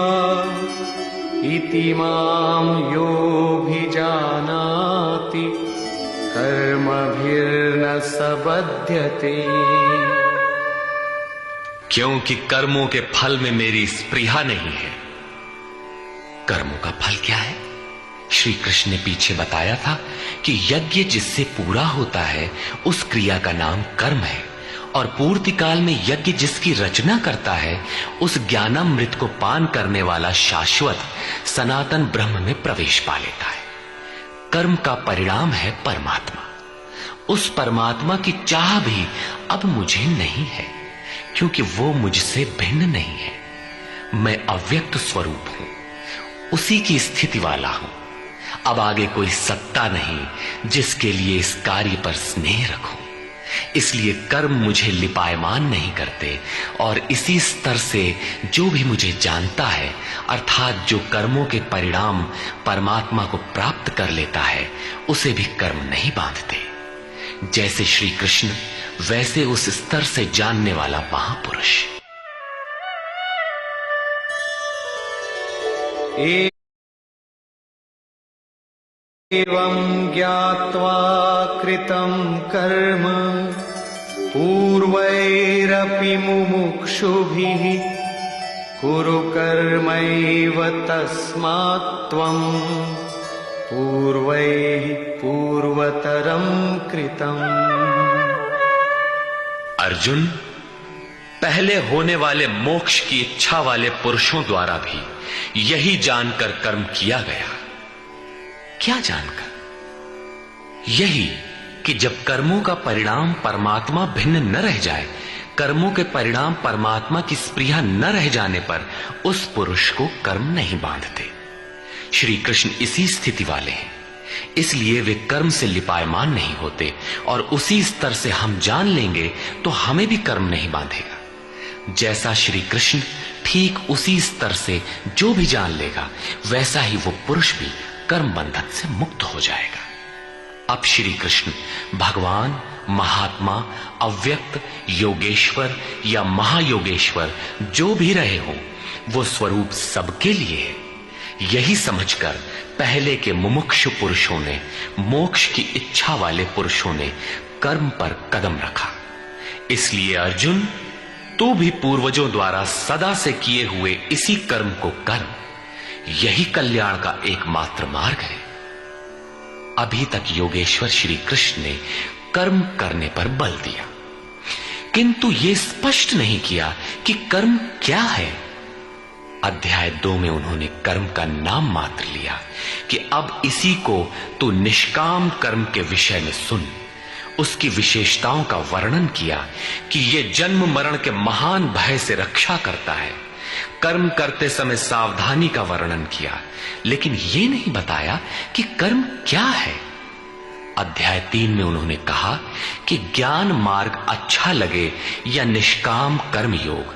इति मां योऽभिजानाति कर्मभिर्न स बध्यते। क्योंकि कर्मों के फल में मेरी स्पृहा नहीं है। कर्मों का फल क्या है? श्री कृष्ण ने पीछे बताया था कि यज्ञ जिससे पूरा होता है उस क्रिया का नाम कर्म है, और पूर्ति काल में यज्ञ जिसकी रचना करता है उस ज्ञानामृत को पान करने वाला शाश्वत सनातन ब्रह्म में प्रवेश पा लेता है। कर्म का परिणाम है परमात्मा। उस परमात्मा की चाह भी अब मुझे नहीं है, क्योंकि वो मुझसे भिन्न नहीं है। मैं अव्यक्त स्वरूप हूं, उसी की स्थिति वाला हूं। अब आगे कोई सत्ता नहीं जिसके लिए इस कार्य पर स्नेह रखूं। इसलिए कर्म मुझे लिपायमान नहीं करते, और इसी स्तर से जो भी मुझे जानता है, अर्थात जो कर्मों के परिणाम परमात्मा को प्राप्त कर लेता है, उसे भी कर्म नहीं बांधते। जैसे श्री कृष्ण, वैसे उस स्तर से जानने वाला महापुरुष। एवं ज्ञात्वा कृतं कर्म पूर्वैरपि मुमुक्षुभिः कुरु कर्मैव तस्मात् त्वं पूर्वैः पूर्वतरं कृतम्। अर्जुन, पहले होने वाले मोक्ष की इच्छा वाले पुरुषों द्वारा भी यही जानकर कर्म किया गया। क्या जानकर? यही कि जब कर्मों का परिणाम परमात्मा भिन्न न रह जाए, कर्मों के परिणाम परमात्मा की स्पृहा न रह जाने पर उस पुरुष को कर्म नहीं बांधते। श्री कृष्ण इसी स्थिति वाले हैं, इसलिए वे कर्म से लिपायमान नहीं होते, और उसी स्तर से हम जान लेंगे तो हमें भी कर्म नहीं बांधेगा। जैसा श्री कृष्ण, ठीक उसी स्तर से जो भी जान लेगा, वैसा ही वो पुरुष भी कर्म बंधन से मुक्त हो जाएगा। अब श्री कृष्ण भगवान, महात्मा, अव्यक्त, योगेश्वर या महायोगेश्वर जो भी रहे हो, वो स्वरूप सबके लिए है। यही समझकर पहले के मुमुक्षु पुरुषों ने, मोक्ष की इच्छा वाले पुरुषों ने कर्म पर कदम रखा। इसलिए अर्जुन, तू भी पूर्वजों द्वारा सदा से किए हुए इसी कर्म को कर। यही कल्याण का एकमात्र मार्ग है। अभी तक योगेश्वर श्री कृष्ण ने कर्म करने पर बल दिया, किंतु यह स्पष्ट नहीं किया कि कर्म क्या है। अध्याय 2 में उन्होंने कर्म का नाम मात्र लिया कि अब इसी को तू निष्काम कर्म के विषय में सुन। उसकी विशेषताओं का वर्णन किया कि यह जन्म मरण के महान भय से रक्षा करता है। कर्म करते समय सावधानी का वर्णन किया, लेकिन यह नहीं बताया कि कर्म क्या है। अध्याय 3 में उन्होंने कहा कि ज्ञान मार्ग अच्छा लगे या निष्काम कर्म योग,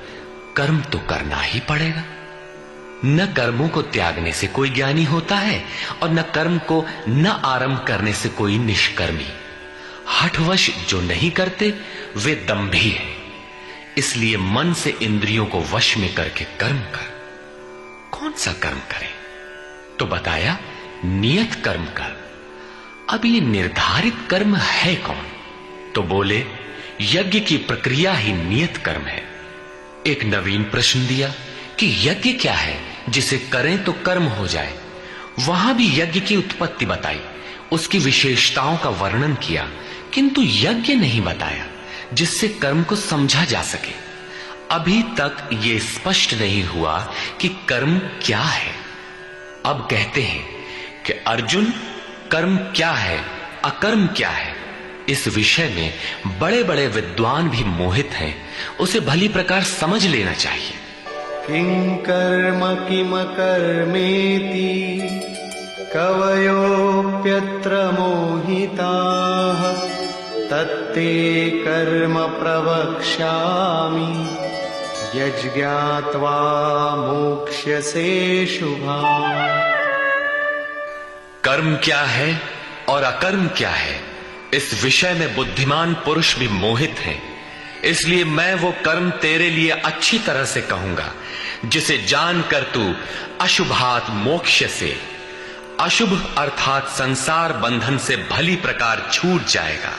कर्म तो करना ही पड़ेगा। न कर्मों को त्यागने से कोई ज्ञानी होता है, और न कर्म को न आरंभ करने से कोई निष्कर्मी। हठवश जो नहीं करते वे दंभी है। इसलिए मन से इंद्रियों को वश में करके कर्म कर। कौन सा कर्म करे? तो बताया नियत कर्म कर। अब ये निर्धारित कर्म है कौन? तो बोले यज्ञ की प्रक्रिया ही नियत कर्म है। एक नवीन प्रश्न दिया कि यज्ञ क्या है जिसे करें तो कर्म हो जाए। वहां भी यज्ञ की उत्पत्ति बताई, उसकी विशेषताओं का वर्णन किया, किंतु यज्ञ नहीं बताया जिससे कर्म को समझा जा सके। अभी तक यह स्पष्ट नहीं हुआ कि कर्म क्या है। अब कहते हैं कि अर्जुन, कर्म क्या है, अकर्म क्या है, इस विषय में बड़े बड़े विद्वान भी मोहित हैं। उसे भली प्रकार समझ लेना चाहिए। किं कर्म किमकर्मेति कवयोऽप्यत्र मोहिताः तत्ते कर्म प्रवक्ष्यामि यज्ञात्वा मोक्ष्यसे शुभात्। कर्म क्या है और अकर्म क्या है, इस विषय में बुद्धिमान पुरुष भी मोहित हैं। इसलिए मैं वो कर्म तेरे लिए अच्छी तरह से कहूंगा जिसे जानकर तू अशुभात मोक्ष से, अशुभ अर्थात संसार बंधन से भली प्रकार छूट जाएगा।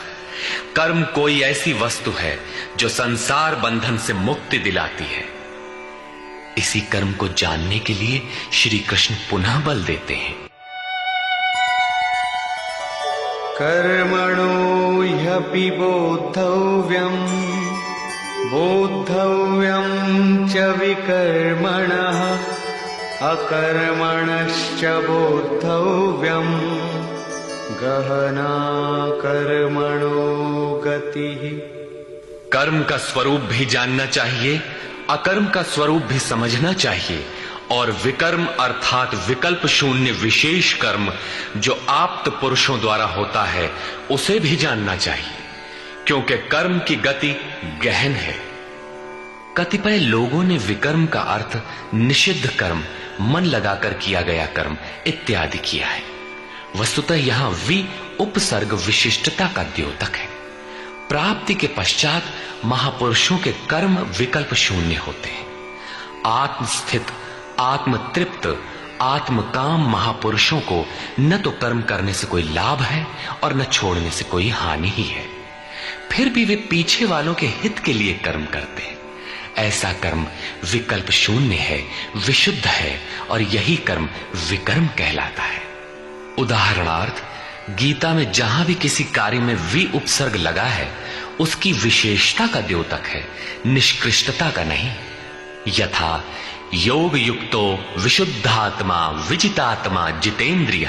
कर्म कोई ऐसी वस्तु है जो संसार बंधन से मुक्ति दिलाती है। इसी कर्म को जानने के लिए श्री कृष्ण पुनः बल देते हैं। कर्मणो ह्यपि बोद्धव्यं च विकर्मणः अकर्मणश्च बोद्धव्यं गहना कर्मणो गतिः। कर्म का स्वरूप भी जानना चाहिए, अकर्म का स्वरूप भी समझना चाहिए, और विकर्म अर्थात विकल्प शून्य विशेष कर्म जो आप्त पुरुषों द्वारा होता है उसे भी जानना चाहिए, क्योंकि कर्म की गति गहन है। कतिपय लोगों ने विकर्म का अर्थ निषिद्ध कर्म, मन लगाकर किया गया कर्म इत्यादि किया है। वस्तुतः यहां वि उपसर्ग विशिष्टता का द्योतक है। प्राप्ति के पश्चात महापुरुषों के कर्म विकल्प शून्य होते हैं। आत्मस्थित, आत्म तृप्त, आत्मकाम महापुरुषों को न तो कर्म करने से कोई लाभ है और न छोड़ने से कोई हानि ही है। फिर भी वे पीछे वालों के हित के लिए कर्म करते हैं। ऐसा कर्म विकल्प शून्य है, विशुद्ध है, और यही कर्म विकर्म कहलाता है। उदाहरणार्थ, गीता में जहां भी किसी कार्य में वि उपसर्ग लगा है उसकी विशेषता का द्योतक है, निष्कृष्टता का नहीं। यथा योग युक्तो विशुद्धात्मा विजितात्मा जितेंद्रिय।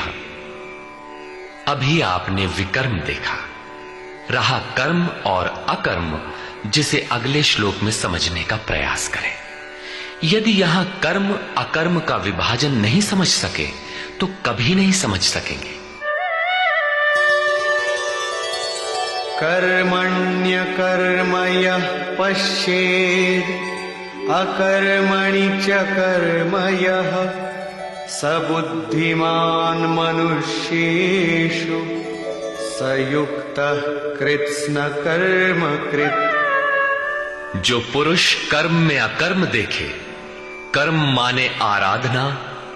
अभी आपने विकर्म देखा, रहा कर्म और अकर्म, जिसे अगले श्लोक में समझने का प्रयास करें। यदि यहां कर्म अकर्म का विभाजन नहीं समझ सके तो कभी नहीं समझ सकेंगे। कर्मण्यकर्म यः पश्येत् अकर्मणि च कर्म यः स बुद्धिमान् मनुष्येषु स युक्तः कृत्स्न कर्म कृत्। जो पुरुष कर्म में अकर्म देखे, कर्म माने आराधना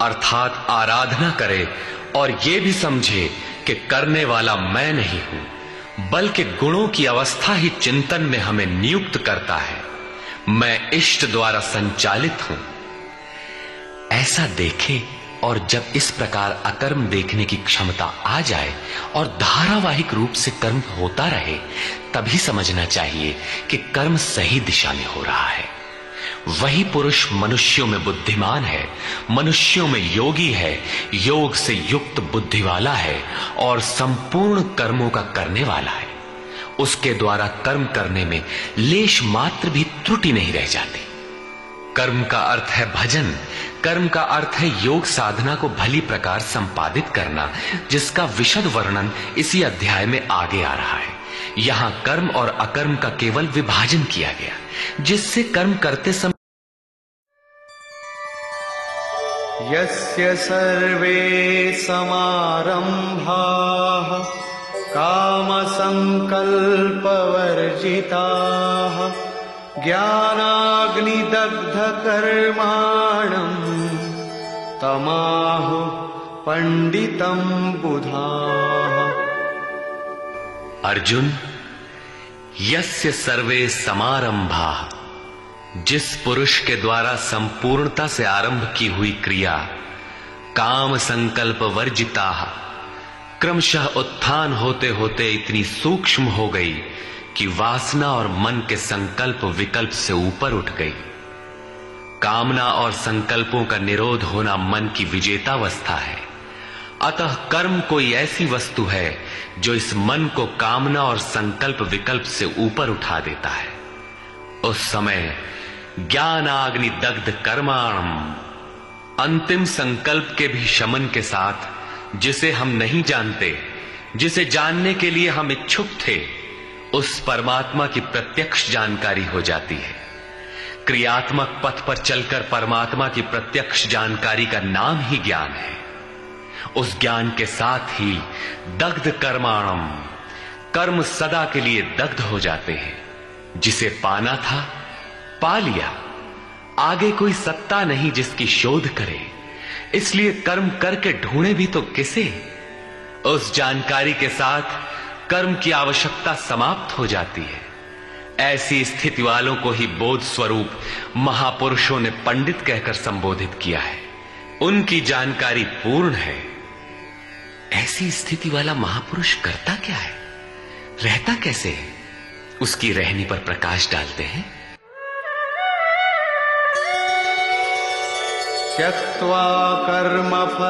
अर्थात आराधना करे, और ये भी समझे कि करने वाला मैं नहीं हूं बल्कि गुणों की अवस्था ही चिंतन में हमें नियुक्त करता है, मैं इष्ट द्वारा संचालित हूं, ऐसा देखे। और जब इस प्रकार अकर्म देखने की क्षमता आ जाए और धारावाहिक रूप से कर्म होता रहे, तभी समझना चाहिए कि कर्म सही दिशा में हो रहा है। वही पुरुष मनुष्यों में बुद्धिमान है, मनुष्यों में योगी है, योग से युक्त बुद्धि वाला है और संपूर्ण कर्मों का करने वाला है। उसके द्वारा कर्म करने में लेश मात्र भी त्रुटि नहीं रह जाती। कर्म का अर्थ है भजन, कर्म का अर्थ है योग साधना को भली प्रकार संपादित करना, जिसका विशद वर्णन इसी अध्याय में आगे आ रहा है। यहां कर्म और अकर्म का केवल विभाजन किया गया, जिससे कर्म करते समय यस्य सर्वे समारंभाः कामसंकल्पवर्जिताः ज्ञानाग्निदग्धकर्माणम् तमाहुः पंडितं बुधाः। अर्जुन, यस्य सर्वे समारंभाः, जिस पुरुष के द्वारा संपूर्णता से आरंभ की हुई क्रिया काम संकल्प वर्जिता क्रमशः उत्थान होते होते इतनी सूक्ष्म हो गई कि वासना और मन के संकल्प विकल्प से ऊपर उठ गई। कामना और संकल्पों का निरोध होना मन की विजेतावस्था है। अतः कर्म कोई ऐसी वस्तु है जो इस मन को कामना और संकल्प विकल्प से ऊपर उठा देता है। उस समय ज्ञानाग्नि दग्ध कर्माणम, अंतिम संकल्प के भी शमन के साथ जिसे हम नहीं जानते, जिसे जानने के लिए हम इच्छुक थे, उस परमात्मा की प्रत्यक्ष जानकारी हो जाती है। क्रियात्मक पथ पर चलकर परमात्मा की प्रत्यक्ष जानकारी का नाम ही ज्ञान है। उस ज्ञान के साथ ही दग्ध कर्माणम, कर्म सदा के लिए दग्ध हो जाते हैं। जिसे पाना था पा लिया, आगे कोई सत्ता नहीं जिसकी शोध करे, इसलिए कर्म करके ढूंढे भी तो किसे। उस जानकारी के साथ कर्म की आवश्यकता समाप्त हो जाती है। ऐसी स्थिति वालों को ही बोध स्वरूप महापुरुषों ने पंडित कहकर संबोधित किया है। उनकी जानकारी पूर्ण है। ऐसी स्थिति वाला महापुरुष करता क्या है, रहता कैसे है, उसकी रहनी पर प्रकाश डालते हैं। त्यक्त्वा कर्मफलासंगम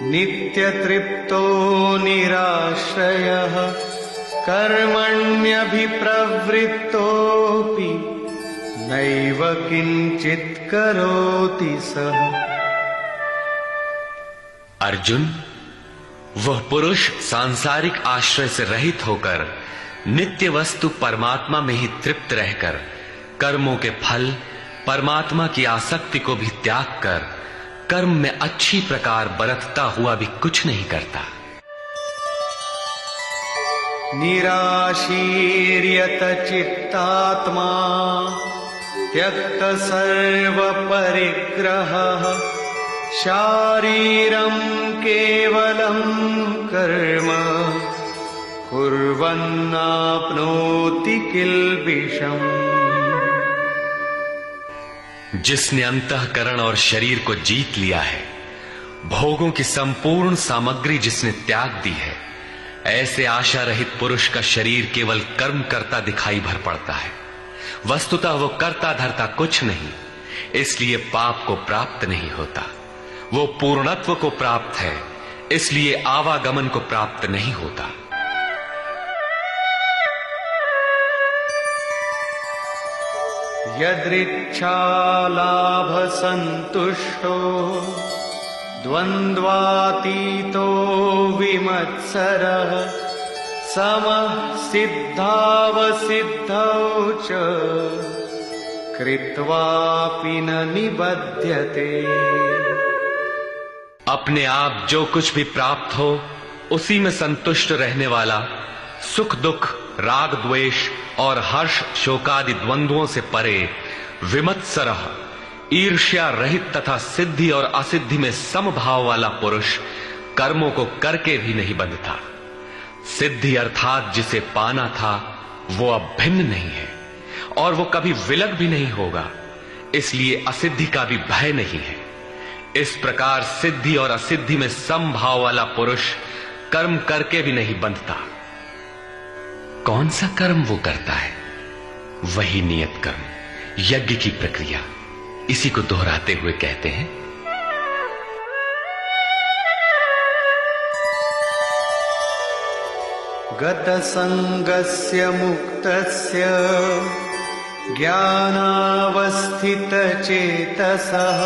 नित्य तृप्तो निराश्रयः कर्मण्यभिप्रवृत्तोऽपि नैव किंचित् करोति सः। अर्जुन, वह पुरुष सांसारिक आश्रय से रहित होकर नित्य वस्तु परमात्मा में ही तृप्त रहकर कर्मों के फल परमात्मा की आसक्ति को भी त्याग कर कर्म में अच्छी प्रकार बरतता हुआ भी कुछ नहीं करता। निराशीर्यत चित्तात्मा त्यक्त सर्व परिग्रहः शारीरं केवलं कर्म कुर्वन्नाप्नोति किल्बिषम्। जिसने अंतःकरण और शरीर को जीत लिया है, भोगों की संपूर्ण सामग्री जिसने त्याग दी है, ऐसे आशा रहित पुरुष का शरीर केवल कर्म करता दिखाई भर पड़ता है। वस्तुतः वो करता धरता कुछ नहीं, इसलिए पाप को प्राप्त नहीं होता। वो पूर्णत्व को प्राप्त है, इसलिए आवागमन को प्राप्त नहीं होता। यदृच्छालाभ संतुष्टो द्वन्द्वातीतो विमत्सरः समः सिद्धावसिद्धौ च कृत्वापि न निबध्यते। अपने आप जो कुछ भी प्राप्त हो उसी में संतुष्ट रहने वाला, सुख दुख राग द्वेष और हर्ष शोकादि द्वंद्वों से परे, विमत्सरः ईर्ष्या रहित तथा सिद्धि और असिद्धि में समभाव वाला पुरुष कर्मों को करके भी नहीं बंधता। सिद्धि अर्थात जिसे पाना था वो अब भिन्न नहीं है और वो कभी विलग भी नहीं होगा, इसलिए असिद्धि का भी भय नहीं है। इस प्रकार सिद्धि और असिद्धि में समभाव वाला पुरुष कर्म करके भी नहीं बंधता। कौन सा कर्म वो करता है? वही नियत कर्म, यज्ञ की प्रक्रिया। इसी को दोहराते हुए कहते हैं, गत संगस्य मुक्तस्य ज्ञानावस्थित चेतसः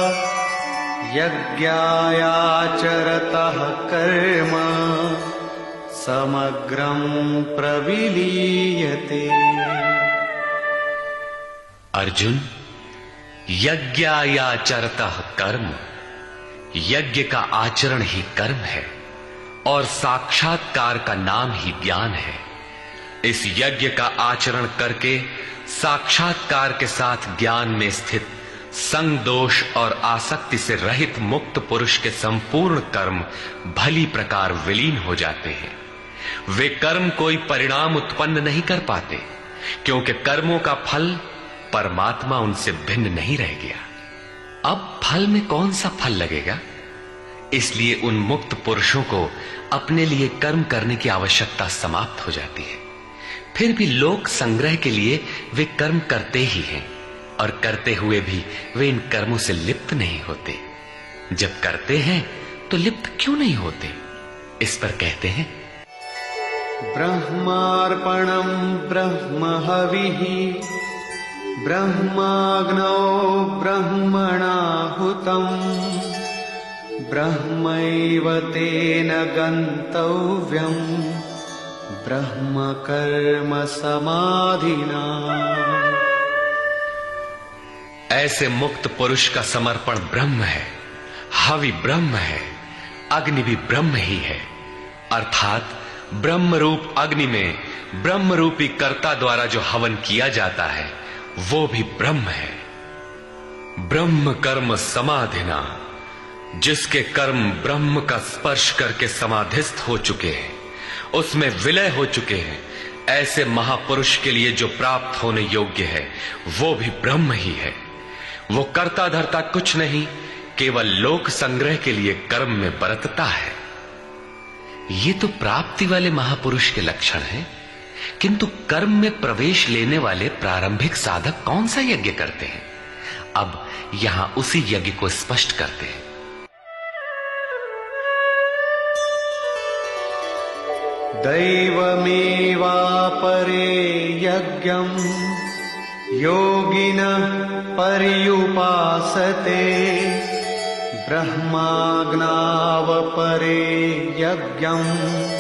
यज्ञायाचरतः कर्म समग्रं प्रविलीयते। अर्जुन, यज्ञायाचरतः कर्म, यज्ञ का आचरण ही कर्म है और साक्षात्कार का नाम ही ज्ञान है। इस यज्ञ का आचरण करके साक्षात्कार के साथ ज्ञान में स्थित संग दोष और आसक्ति से रहित मुक्त पुरुष के संपूर्ण कर्म भली प्रकार विलीन हो जाते हैं। वे कर्म कोई परिणाम उत्पन्न नहीं कर पाते, क्योंकि कर्मों का फल परमात्मा उनसे भिन्न नहीं रह गया। अब फल में कौन सा फल लगेगा? इसलिए उन मुक्त पुरुषों को अपने लिए कर्म करने की आवश्यकता समाप्त हो जाती है। फिर भी लोक संग्रह के लिए वे कर्म करते ही हैं और करते हुए भी वे इन कर्मों से लिप्त नहीं होते। जब करते हैं तो लिप्त क्यों नहीं होते? इस पर कहते हैं, ब्रह्मार्पणं ब्रह्म हविः ब्रह्माग्नौ ब्रह्मणाहुतम् ब्रह्मैव तेन गन्तव्यम् ब्रह्म कर्म समाधिना। ऐसे मुक्त पुरुष का समर्पण ब्रह्म है, हवि ब्रह्म है, अग्नि भी ब्रह्म ही है। अर्थात ब्रह्म रूप अग्नि में ब्रह्म रूपी कर्ता द्वारा जो हवन किया जाता है वो भी ब्रह्म है। ब्रह्म कर्म समाधिना, जिसके कर्म ब्रह्म का स्पर्श करके समाधिस्थ हो चुके हैं, उसमें विलय हो चुके हैं, ऐसे महापुरुष के लिए जो प्राप्त होने योग्य है वो भी ब्रह्म ही है। वो कर्ता धर्ता कुछ नहीं, केवल लोक संग्रह के लिए कर्म में बरतता है। ये तो प्राप्ति वाले महापुरुष के लक्षण हैं, किंतु कर्म में प्रवेश लेने वाले प्रारंभिक साधक कौन सा यज्ञ करते हैं? अब यहां उसी यज्ञ को स्पष्ट करते हैं। दैवमेवापरे यज्ञम् योगिनः पर्युपासते ब्रह्माग्नावपरे यज्ञम्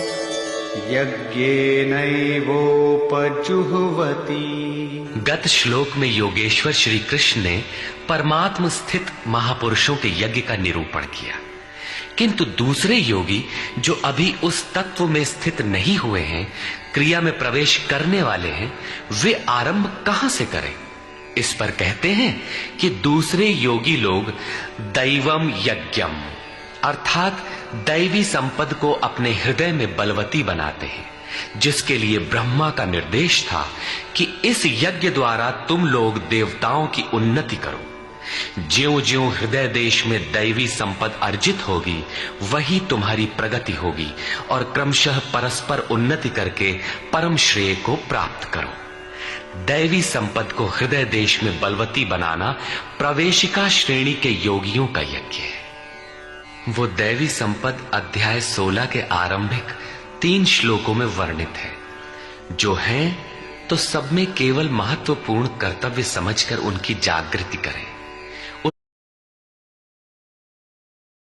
यज्ञेनैवोपजुह्वति। गत श्लोक में योगेश्वर श्री कृष्ण ने परमात्म स्थित महापुरुषों के यज्ञ का निरूपण किया, किंतु दूसरे योगी जो अभी उस तत्व में स्थित नहीं हुए हैं, क्रिया में प्रवेश करने वाले हैं, वे आरंभ कहां से करें? इस पर कहते हैं कि दूसरे योगी लोग दैवम यज्ञम अर्थात दैवी संपद को अपने हृदय में बलवती बनाते हैं, जिसके लिए ब्रह्मा का निर्देश था कि इस यज्ञ द्वारा तुम लोग देवताओं की उन्नति करो। ज्यों-ज्यों हृदय देश में दैवी संपद अर्जित होगी, वही तुम्हारी प्रगति होगी और क्रमशः परस्पर उन्नति करके परम श्रेय को प्राप्त करो। दैवी संपद को हृदय देश में बलवती बनाना प्रवेशिका श्रेणी के योगियों का यज्ञ है। वो दैवी संपद अध्याय 16 के आरंभिक 3 श्लोकों में वर्णित है, जो हैं तो सब में केवल महत्वपूर्ण कर्तव्य समझकर उनकी जागृति करें,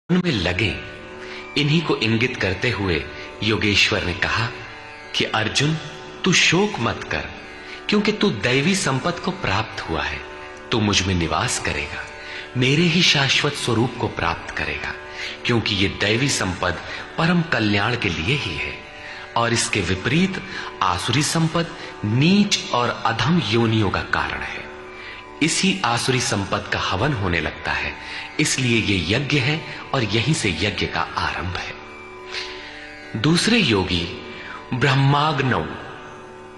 उनमें लगे। इन्हीं को इंगित करते हुए योगेश्वर ने कहा कि अर्जुन, तू शोक मत कर, क्योंकि तू दैवी संपद को प्राप्त हुआ है। तू मुझ में निवास करेगा, मेरे ही शाश्वत स्वरूप को प्राप्त करेगा, क्योंकि ये दैवी संपद परम कल्याण के लिए ही है। और इसके विपरीत आसुरी संपद नीच और अधम योनियों का कारण है। इसी आसुरी संपद का हवन होने लगता है, इसलिए ये यज्ञ है और यहीं से यज्ञ का आरंभ है। दूसरे योगी ब्रह्माग्नौ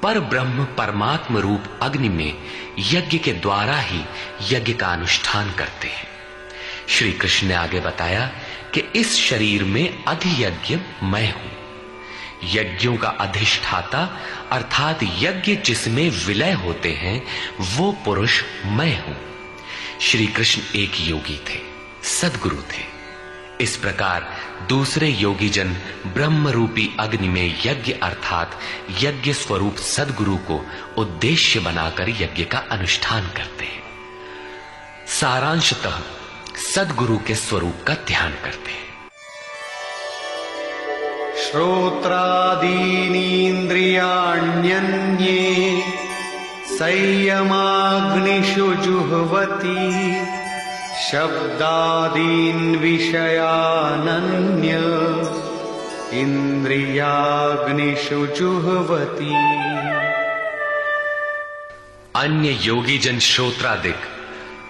पर ब्रह्म परमात्म रूप अग्नि में यज्ञ के द्वारा ही यज्ञ का अनुष्ठान करते हैं। श्री कृष्ण ने आगे बताया कि इस शरीर में अधियज्ञ मैं हूं। यज्ञों का अधिष्ठाता अर्थात यज्ञ जिसमें विलय होते हैं वो पुरुष मैं हूं। श्री कृष्ण एक योगी थे, सद्गुरु थे। इस प्रकार दूसरे योगी जन ब्रह्म रूपी अग्नि में यज्ञ अर्थात यज्ञ स्वरूप सद्गुरु को उद्देश्य बनाकर यज्ञ का अनुष्ठान करते हैं। सारांशतः सद्गुरु के स्वरूप का ध्यान करते हैं। श्रोत्रादीनीन्द्रियाण्यन्ये संयमाग्निषु जुह्वति शब्दादीन् विषयानन्य इंद्रियाग्निषु जुह्वति। अन्य योगी जन श्रोत्रादिक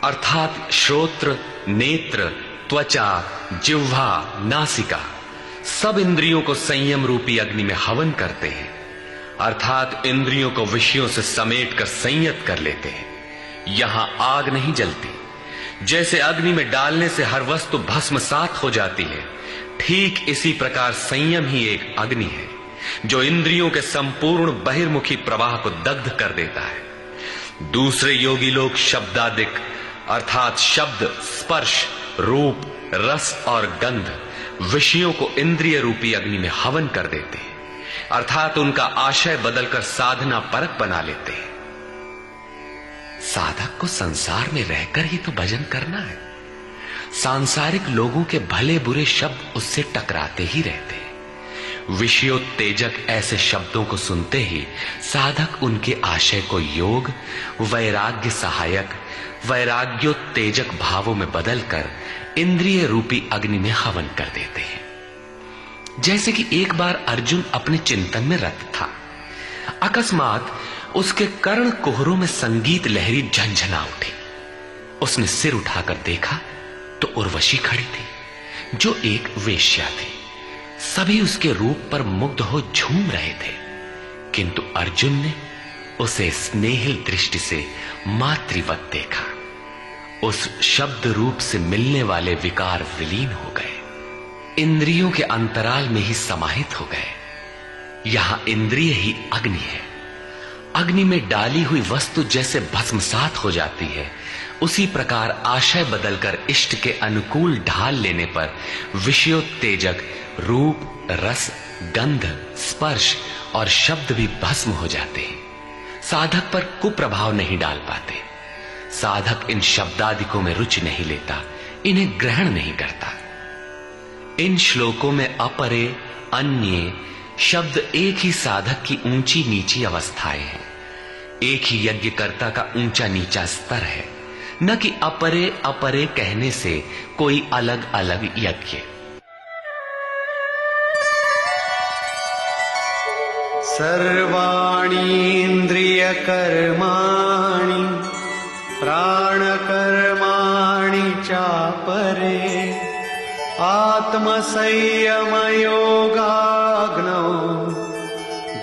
अर्थात श्रोत्र, नेत्र, त्वचा, जिह्वा, नासिका सब इंद्रियों को संयम रूपी अग्नि में हवन करते हैं, अर्थात इंद्रियों को विषयों से समेटकर संयत कर लेते हैं। यहां आग नहीं जलती। जैसे अग्नि में डालने से हर वस्तु भस्मसात हो जाती है, ठीक इसी प्रकार संयम ही एक अग्नि है जो इंद्रियों के संपूर्ण बहिर्मुखी प्रवाह को दग्ध कर देता है। दूसरे योगी लोग शब्दादिक अर्थात शब्द, स्पर्श, रूप, रस और गंध विषयों को इंद्रिय रूपी अग्नि में हवन कर देते हैं, अर्थात उनका आशय बदलकर साधना परक बना लेते हैं। साधक को संसार में रहकर ही तो भजन करना है। सांसारिक लोगों के भले बुरे शब्द उससे टकराते ही रहते हैं। विषयोत्तेजक ऐसे शब्दों को सुनते ही साधक उनके आशय को योग, वैराग्य सहायक, वैराग्योत्तेजक भावों में बदलकर इंद्रिय रूपी अग्नि में हवन कर देते हैं। जैसे कि एक बार अर्जुन अपने चिंतन में रत था, अकस्मात उसके कर्ण कुहरों में संगीत लहरी झंझना उठी। उसने सिर उठाकर देखा तो उर्वशी खड़ी थी, जो एक वेश्या थी। सभी उसके रूप पर मुग्ध हो झूम रहे थे, किंतु अर्जुन ने उसे स्नेहिल दृष्टि से मातृवत देखा। उस शब्द रूप से मिलने वाले विकार विलीन हो गए, इंद्रियों के अंतराल में ही समाहित हो गए। यहां इंद्रिय ही अग्नि है। अग्नि में डाली हुई वस्तु जैसे भस्मसात हो जाती है, उसी प्रकार आशय बदलकर इष्ट के अनुकूल ढाल लेने पर विषयोत्तेजक रूप, रस, गंध, स्पर्श और शब्द भी भस्म हो जाते हैं। साधक पर कुप्रभाव नहीं डाल पाते। साधक इन शब्दादिकों में रुचि नहीं लेता, इन्हें ग्रहण नहीं करता। इन श्लोकों में अपरे, अन्य शब्द एक ही साधक की ऊंची नीची अवस्थाएं हैं। एक ही यज्ञकर्ता का ऊंचा नीचा स्तर है, न कि अपरे अपरे कहने से कोई अलग अलग यज्ञ। सर्वाणि इंद्रियकर्माणि प्राणकर्माणि चापरे आत्मसंयमयोगाग्नौ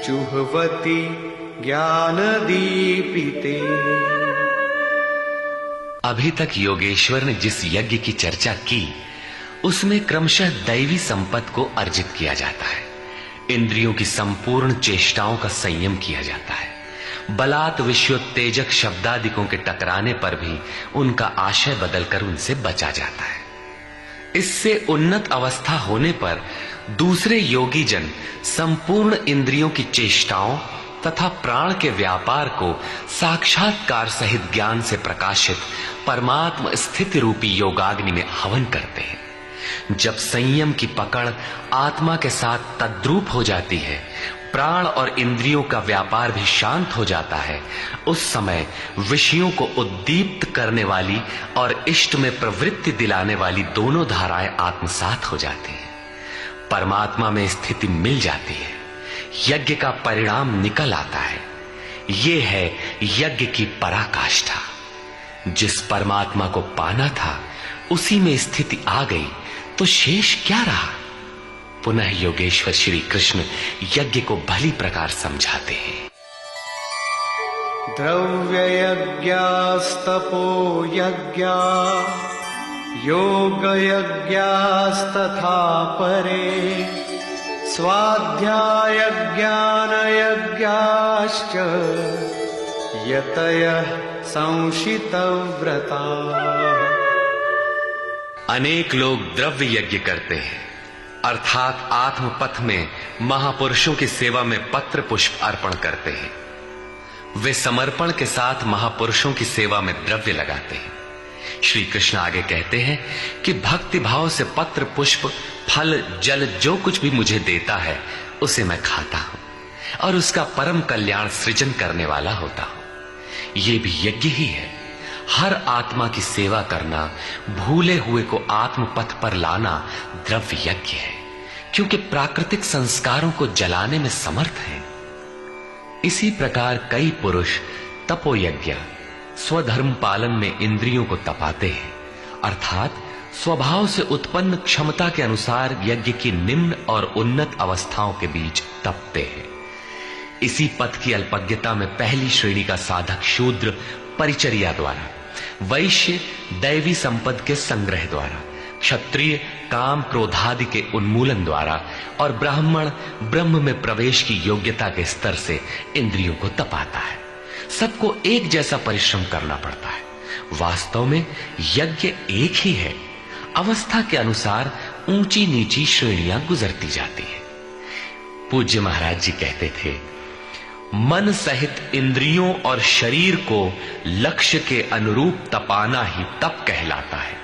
जुह्वति ज्ञानदीपिते। अभी तक योगेश्वर ने जिस यज्ञ की चर्चा की, उसमें क्रमशः दैवी संपत्ति को अर्जित किया जाता है। इंद्रियों की संपूर्ण चेष्टाओं का संयम किया जाता है। बलात् विषयोत्तेजक शब्दादिकों के टकराने पर भी उनका आशय बदलकर उनसे बचा जाता है। इससे उन्नत अवस्था होने पर दूसरे योगी जन संपूर्ण इंद्रियों की चेष्टाओं तथा प्राण के व्यापार को साक्षात्कार सहित ज्ञान से प्रकाशित परमात्म स्थिति रूपी योगाग्नि में हवन करते हैं। जब संयम की पकड़ आत्मा के साथ तद्रूप हो जाती है, प्राण और इंद्रियों का व्यापार भी शांत हो जाता है, उस समय विषयों को उद्दीप्त करने वाली और इष्ट में प्रवृत्ति दिलाने वाली दोनों धाराएं आत्मसात हो जाती हैं। परमात्मा में स्थिति मिल जाती है, यज्ञ का परिणाम निकल आता है। ये है यज्ञ की पराकाष्ठा। जिस परमात्मा को पाना था उसी में स्थिति आ गई तो शेष क्या रहा। पुनः योगेश्वर श्री कृष्ण यज्ञ को भली प्रकार समझाते हैं। द्रव्य यज्ञास्तपो यज्ञा योग यज्ञास्तथा परे स्वाध्याय ज्ञान यज्ञाश्च यतयः संशितव्रता। अनेक लोग द्रव्य यज्ञ करते हैं, अर्थात आत्मपथ में महापुरुषों की सेवा में पत्र पुष्प अर्पण करते हैं। वे समर्पण के साथ महापुरुषों की सेवा में द्रव्य लगाते हैं। श्री कृष्ण आगे कहते हैं कि भक्ति भाव से पत्र पुष्प फल जल जो कुछ भी मुझे देता है उसे मैं खाता हूं और उसका परम कल्याण सृजन करने वाला होता हूं। ये भी यज्ञ ही है। हर आत्मा की सेवा करना, भूले हुए को आत्मपथ पर लाना द्रव्य यज्ञ है, क्योंकि प्राकृतिक संस्कारों को जलाने में समर्थ है। इसी प्रकार कई पुरुष तपोयज्ञ, स्वधर्म पालन में इंद्रियों को तपाते हैं, अर्थात स्वभाव से उत्पन्न क्षमता के अनुसार यज्ञ की निम्न और उन्नत अवस्थाओं के बीच तपते हैं। इसी पथ की अल्पज्ञता में पहली श्रेणी का साधक शूद्र परिचर्या द्वारा, वैश्य दैवी संपद के संग्रह द्वारा, क्षत्रिय काम क्रोधादि के उन्मूलन द्वारा और ब्राह्मण ब्रह्म में प्रवेश की योग्यता के स्तर से इंद्रियों को तपाता है। सबको एक जैसा परिश्रम करना पड़ता है। वास्तव में यज्ञ एक ही है, अवस्था के अनुसार ऊंची नीची श्रेणियां गुजरती जाती है। पूज्य महाराज जी कहते थे, मन सहित इंद्रियों और शरीर को लक्ष्य के अनुरूप तपाना ही तप कहलाता है।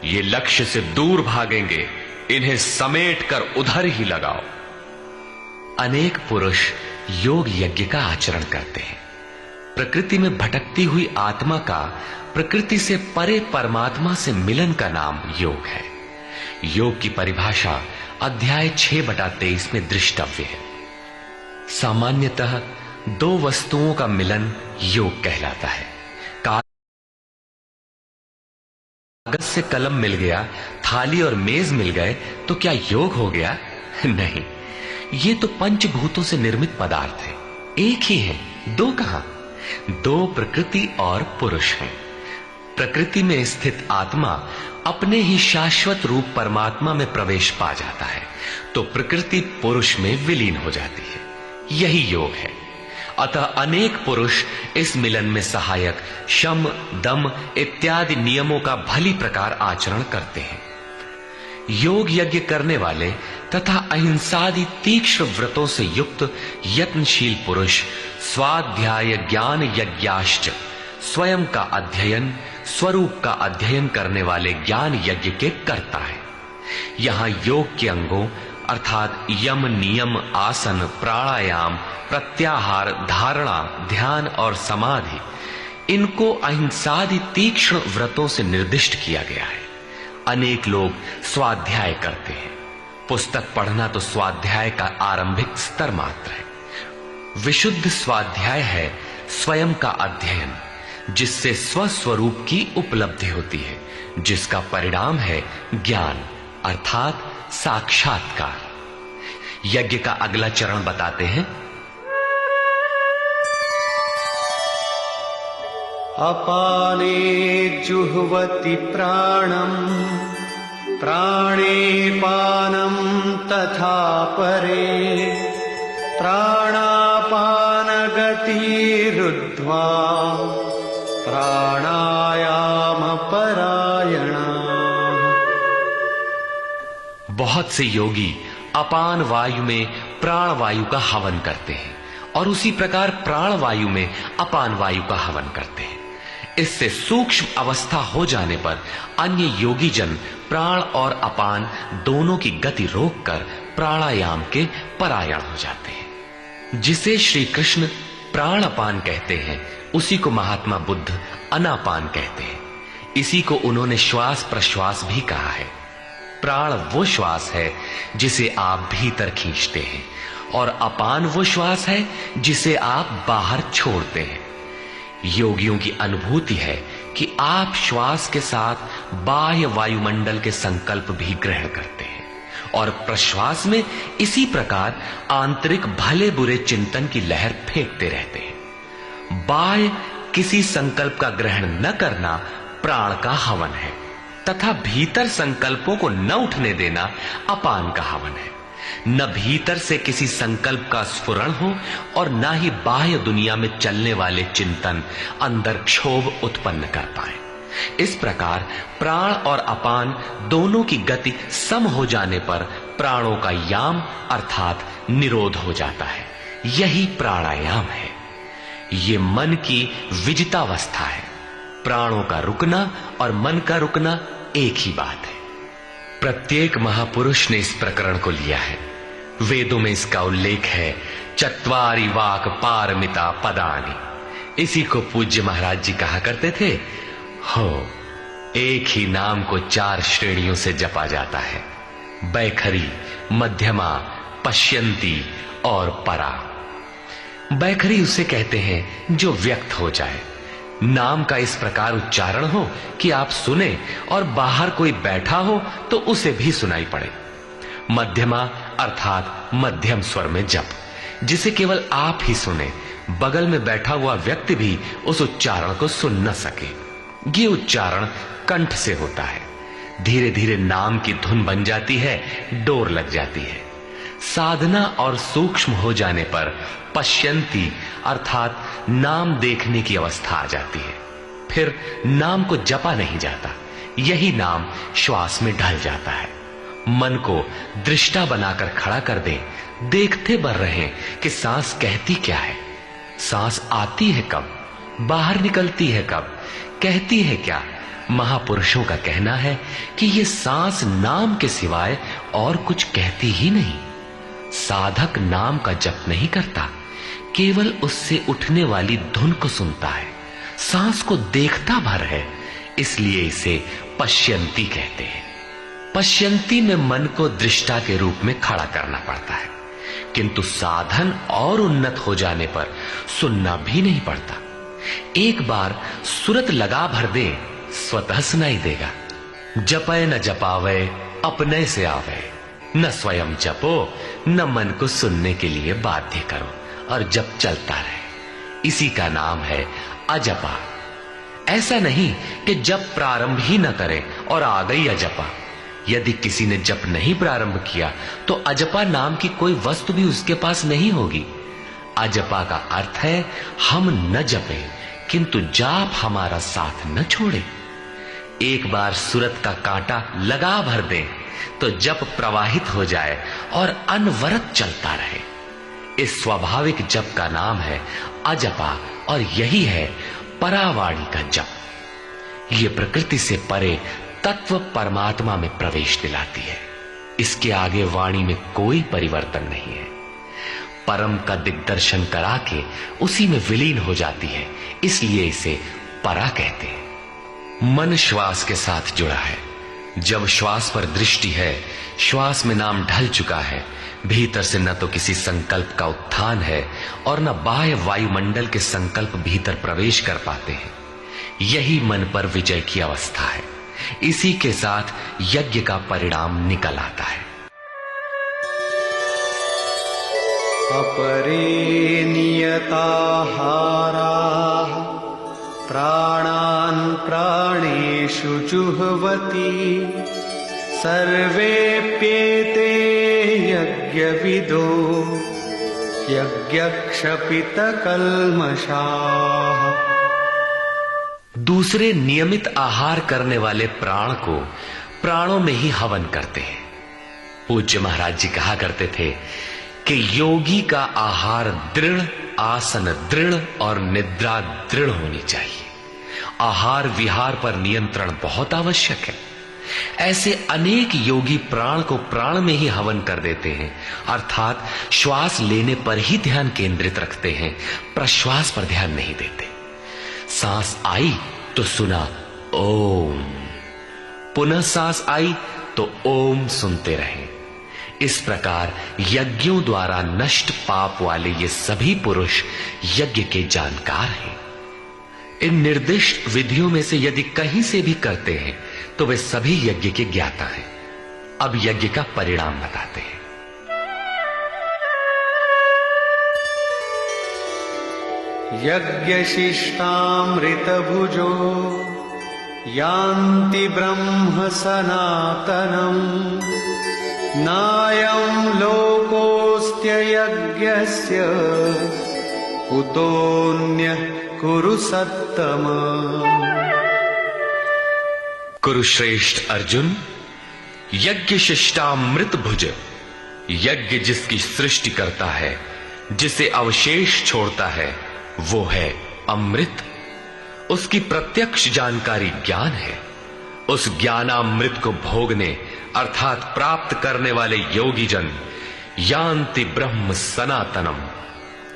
ये लक्ष्य से दूर भागेंगे, इन्हें समेटकर उधर ही लगाओ। अनेक पुरुष योग यज्ञ का आचरण करते हैं। प्रकृति में भटकती हुई आत्मा का प्रकृति से परे परमात्मा से मिलन का नाम योग है। योग की परिभाषा अध्याय 6/23 में दृष्टव्य है। सामान्यतः दो वस्तुओं का मिलन योग कहलाता है। कागज से कलम मिल गया, थाली और मेज मिल गए तो क्या योग हो गया? नहीं, ये तो पंचभूतों से निर्मित पदार्थ है, एक ही है, दो कहां? दो प्रकृति और पुरुष हैं। प्रकृति में स्थित आत्मा अपने ही शाश्वत रूप परमात्मा में प्रवेश पा जाता है तो प्रकृति पुरुष में विलीन हो जाती है। यही योग है। अतः अनेक पुरुष इस मिलन में सहायक शम, दम इत्यादि नियमों का भली प्रकार आचरण करते हैं। योग यज्ञ करने वाले तथा अहिंसादि तीक्ष्ण व्रतों से युक्त यत्नशील पुरुष स्वाध्याय ज्ञान यज्ञाश्च स्वयं का अध्ययन, स्वरूप का अध्ययन करने वाले ज्ञान यज्ञ के करता है। यहां योग के अंगों अर्थात यम, नियम, आसन, प्राणायाम, प्रत्याहार, धारणा, ध्यान और समाधि, इनको अहिंसादि तीक्ष्ण व्रतों से निर्दिष्ट किया गया है। अनेक लोग स्वाध्याय करते हैं। पुस्तक पढ़ना तो स्वाध्याय का आरंभिक स्तर मात्र है। विशुद्ध स्वाध्याय है स्वयं का अध्ययन, जिससे स्वस्वरूप की उपलब्धि होती है, जिसका परिणाम है ज्ञान अर्थात साक्षात्कार। यज्ञ का अगला चरण बताते हैं। अपाने जुह्वति प्राणं प्राणे पानं तथा परे प्राणापान गतिरुद्ध्वा प्राणायाम परायणा। बहुत से योगी अपान वायु में प्राण वायु का हवन करते हैं और उसी प्रकार प्राण वायु में अपान वायु का हवन करते हैं। इससे सूक्ष्म अवस्था हो जाने पर अन्य योगी जन प्राण और अपान दोनों की गति रोककर प्राणायाम के परायण हो जाते हैं। जिसे श्री कृष्ण प्राण अपान कहते हैं, उसी को महात्मा बुद्ध अनापान कहते हैं। इसी को उन्होंने श्वास प्रश्वास भी कहा है। प्राण वो श्वास है जिसे आप भीतर खींचते हैं और अपान वो श्वास है जिसे आप बाहर छोड़ते हैं। योगियों की अनुभूति है कि आप श्वास के साथ बाह्य वायुमंडल के संकल्प भी ग्रहण करते हैं और प्रश्वास में इसी प्रकार आंतरिक भले बुरे चिंतन की लहर फेंकते रहते हैं। बाह्य किसी संकल्प का ग्रहण न करना प्राण का हवन है तथा भीतर संकल्पों को न उठने देना अपान का हवन है। न भीतर से किसी संकल्प का स्फुरण हो और न ही बाह्य दुनिया में चलने वाले चिंतन अंदर क्षोभ उत्पन्न कर पाए। इस प्रकार प्राण और अपान दोनों की गति सम हो जाने पर प्राणों का याम अर्थात निरोध हो जाता है। यही प्राणायाम है। ये मन की विजितावस्था है। प्राणों का रुकना और मन का रुकना एक ही बात है। प्रत्येक महापुरुष ने इस प्रकरण को लिया है। वेदों में इसका उल्लेख है। चत्वारि वाक पारमिता पदानि। इसी को पूज्य महाराज जी कहा करते थे। हो, एक ही नाम को 4 श्रेणियों से जपा जाता है। बैखरी, मध्यमा, पश्यंती और परा। बैखरी उसे कहते हैं जो व्यक्त हो जाए। नाम का इस प्रकार उच्चारण हो कि आप सुने और बाहर कोई बैठा हो तो उसे भी सुनाई पड़े। मध्यमा अर्थात मध्यम स्वर में जप, जिसे केवल आप ही सुने, बगल में बैठा हुआ व्यक्ति भी उस उच्चारण को सुन न सके। ये उच्चारण कंठ से होता है। धीरे धीरे नाम की धुन बन जाती है, डोर लग जाती है। साधना और सूक्ष्म हो जाने पर पश्यंती अर्थात नाम देखने की अवस्था आ जाती है। फिर नाम को जपा नहीं जाता, यही नाम श्वास में ढल जाता है। मन को दृष्टा बनाकर खड़ा कर दें, देखते बढ़ रहे कि सांस कहती क्या है। सांस आती है कब, बाहर निकलती है कब, कहती है क्या? महापुरुषों का कहना है कि ये सांस नाम के सिवाय और कुछ कहती ही नहीं। साधक नाम का जप नहीं करता, केवल उससे उठने वाली धुन को सुनता है। सांस को देखता भर है, इसलिए इसे पश्यंती कहते हैं। पश्यंती में मन को दृष्टा के रूप में खड़ा करना पड़ता है, किंतु साधन और उन्नत हो जाने पर सुनना भी नहीं पड़ता। एक बार सुरत लगा भर दे, स्वतः सुनाई देगा। जपय न जपावे अपने से आवे, न स्वयं जपो न मन को सुनने के लिए बाध्य करो, और जप चलता रहे। इसी का नाम है अजपा। ऐसा नहीं कि जप प्रारंभ ही न करे और आ गई अजपा। यदि किसी ने जप नहीं प्रारंभ किया तो अजपा नाम की कोई वस्तु भी उसके पास नहीं होगी। अजपा का अर्थ है हम न जपे किंतु जाप हमारा साथ न छोड़े। एक बार सूरत का कांटा लगा भर दे तो जप प्रवाहित हो जाए और अनवरत चलता रहे। इस स्वाभाविक जप का नाम है अजपा, और यही है परावाणी का जप। ये प्रकृति से परे तत्व परमात्मा में प्रवेश दिलाती है। इसके आगे वाणी में कोई परिवर्तन नहीं है। परम का दिग्दर्शन करा के उसी में विलीन हो जाती है, इसलिए इसे परा कहते हैं। मन श्वास के साथ जुड़ा है। जब श्वास पर दृष्टि है, श्वास में नाम ढल चुका है, भीतर से न तो किसी संकल्प का उत्थान है और न बाह्य वायुमंडल के संकल्प भीतर प्रवेश कर पाते हैं। यही मन पर विजय की अवस्था है। इसी के साथ यज्ञ का परिणाम निकल आता है। अपरे नियताहाराः प्राणान् प्राणेषु जुह्वति सर्वेप्येते यज्ञविदो यज्ञक्षपितकल्मषाः। दूसरे नियमित आहार करने वाले प्राण को प्राणों में ही हवन करते हैं। पूज्य महाराज जी कहा करते थे कि योगी का आहार दृढ़, आसन दृढ़ और निद्रा दृढ़ होनी चाहिए। आहार विहार पर नियंत्रण बहुत आवश्यक है। ऐसे अनेक योगी प्राण को प्राण में ही हवन कर देते हैं, अर्थात श्वास लेने पर ही ध्यान केंद्रित रखते हैं, प्रश्वास पर ध्यान नहीं देते। सांस आई तो सुना ओम, पुनः सांस आई तो ओम सुनते रहें। इस प्रकार यज्ञों द्वारा नष्ट पाप वाले ये सभी पुरुष यज्ञ के जानकार हैं। इन निर्दिष्ट विधियों में से यदि कहीं से भी करते हैं तो वे सभी यज्ञ के ज्ञाता हैं। अब यज्ञ का परिणाम बताते हैं। यज्ञशिष्टामृतभुजो यान्ति ब्रह्म सनातनम् नायं लोकोऽस्त्ययज्ञस्य कुतोऽन्यः कुरु सत्तम। कुरुश्रेष्ठ अर्जुन, यज्ञ शिष्टामृत भुज, यज्ञ जिसकी सृष्टि करता है, जिसे अवशेष छोड़ता है, वो है अमृत। उसकी प्रत्यक्ष जानकारी ज्ञान है। उस ज्ञानामृत को भोगने अर्थात प्राप्त करने वाले योगी जन यान्ति ब्रह्म सनातनम,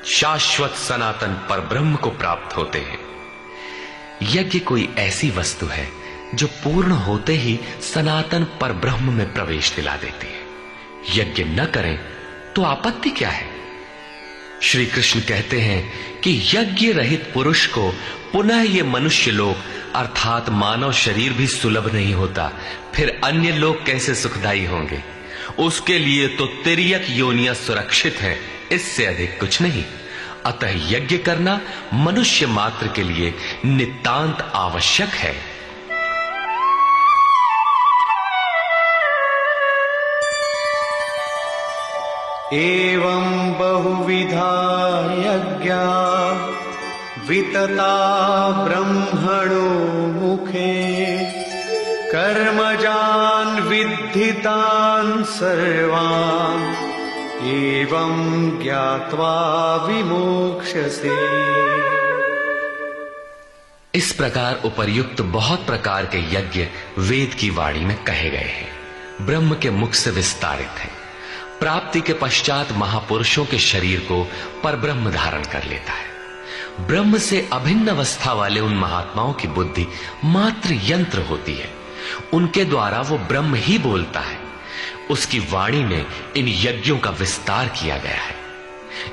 शाश्वत सनातन पर ब्रह्म को प्राप्त होते हैं। यज्ञ कोई ऐसी वस्तु है जो पूर्ण होते ही सनातन पर ब्रह्म में प्रवेश दिला देती है। यज्ञ न करें तो आपत्ति क्या है? श्री कृष्ण कहते हैं कि यज्ञ रहित पुरुष को पुनः ये मनुष्य लोक अर्थात मानव शरीर भी सुलभ नहीं होता, फिर अन्य लोग कैसे सुखदायी होंगे? उसके लिए तो तिर्यक योनियां सुरक्षित हैं, इससे अधिक कुछ नहीं। अतः यज्ञ करना मनुष्य मात्र के लिए नितांत आवश्यक है। एवं बहुविधा यज्ञा वितता ब्रह्मणो मुखे कर्मजान् विद्धितान् सर्वान् एवं ज्ञात्वा विमोक्ष्यसे। इस प्रकार उपर्युक्त बहुत प्रकार के यज्ञ वेद की वाणी में कहे गए हैं, ब्रह्म के मुख से विस्तारित है। प्राप्ति के पश्चात महापुरुषों के शरीर को परब्रह्म धारण कर लेता है। ब्रह्म से अभिन्न अवस्था वाले उन महात्माओं की बुद्धि मात्र यंत्र होती है, उनके द्वारा वो ब्रह्म ही बोलता है। उसकी वाणी में इन यज्ञों का विस्तार किया गया है।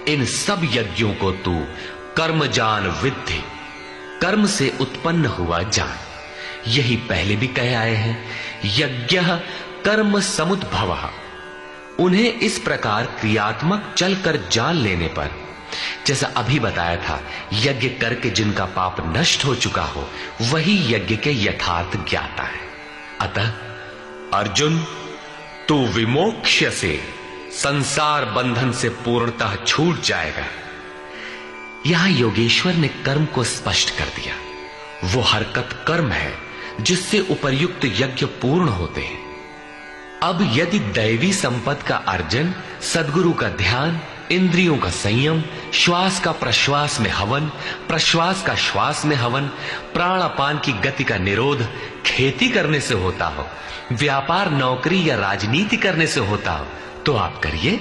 इन सब यज्ञों को तू कर्म जान विद्धि, कर्म से उत्पन्न हुआ जान। यही पहले भी कहे आए हैं, यज्ञ कर्म समुद्भवः। उन्हें इस प्रकार क्रियात्मक चलकर जान लेने पर, जैसा अभी बताया था, यज्ञ करके जिनका पाप नष्ट हो चुका हो वही यज्ञ के यथार्थ ज्ञाता है। अतः अर्जुन, तू विमोक्ष्य से संसार बंधन से पूर्णतः छूट जाएगा। यहां योगेश्वर ने कर्म को स्पष्ट कर दिया। वो हरकत कर्म है जिससे उपर्युक्त यज्ञ पूर्ण होते हैं। अब यदि दैवी संपत्ति का अर्जन, सद्गुरु का ध्यान, इंद्रियों का संयम, श्वास का प्रश्वास में हवन, प्रश्वास का श्वास में हवन, प्राणापान की गति का निरोध खेती करने से होता हो, व्यापार नौकरी या राजनीति करने से होता हो, तो आप करिए।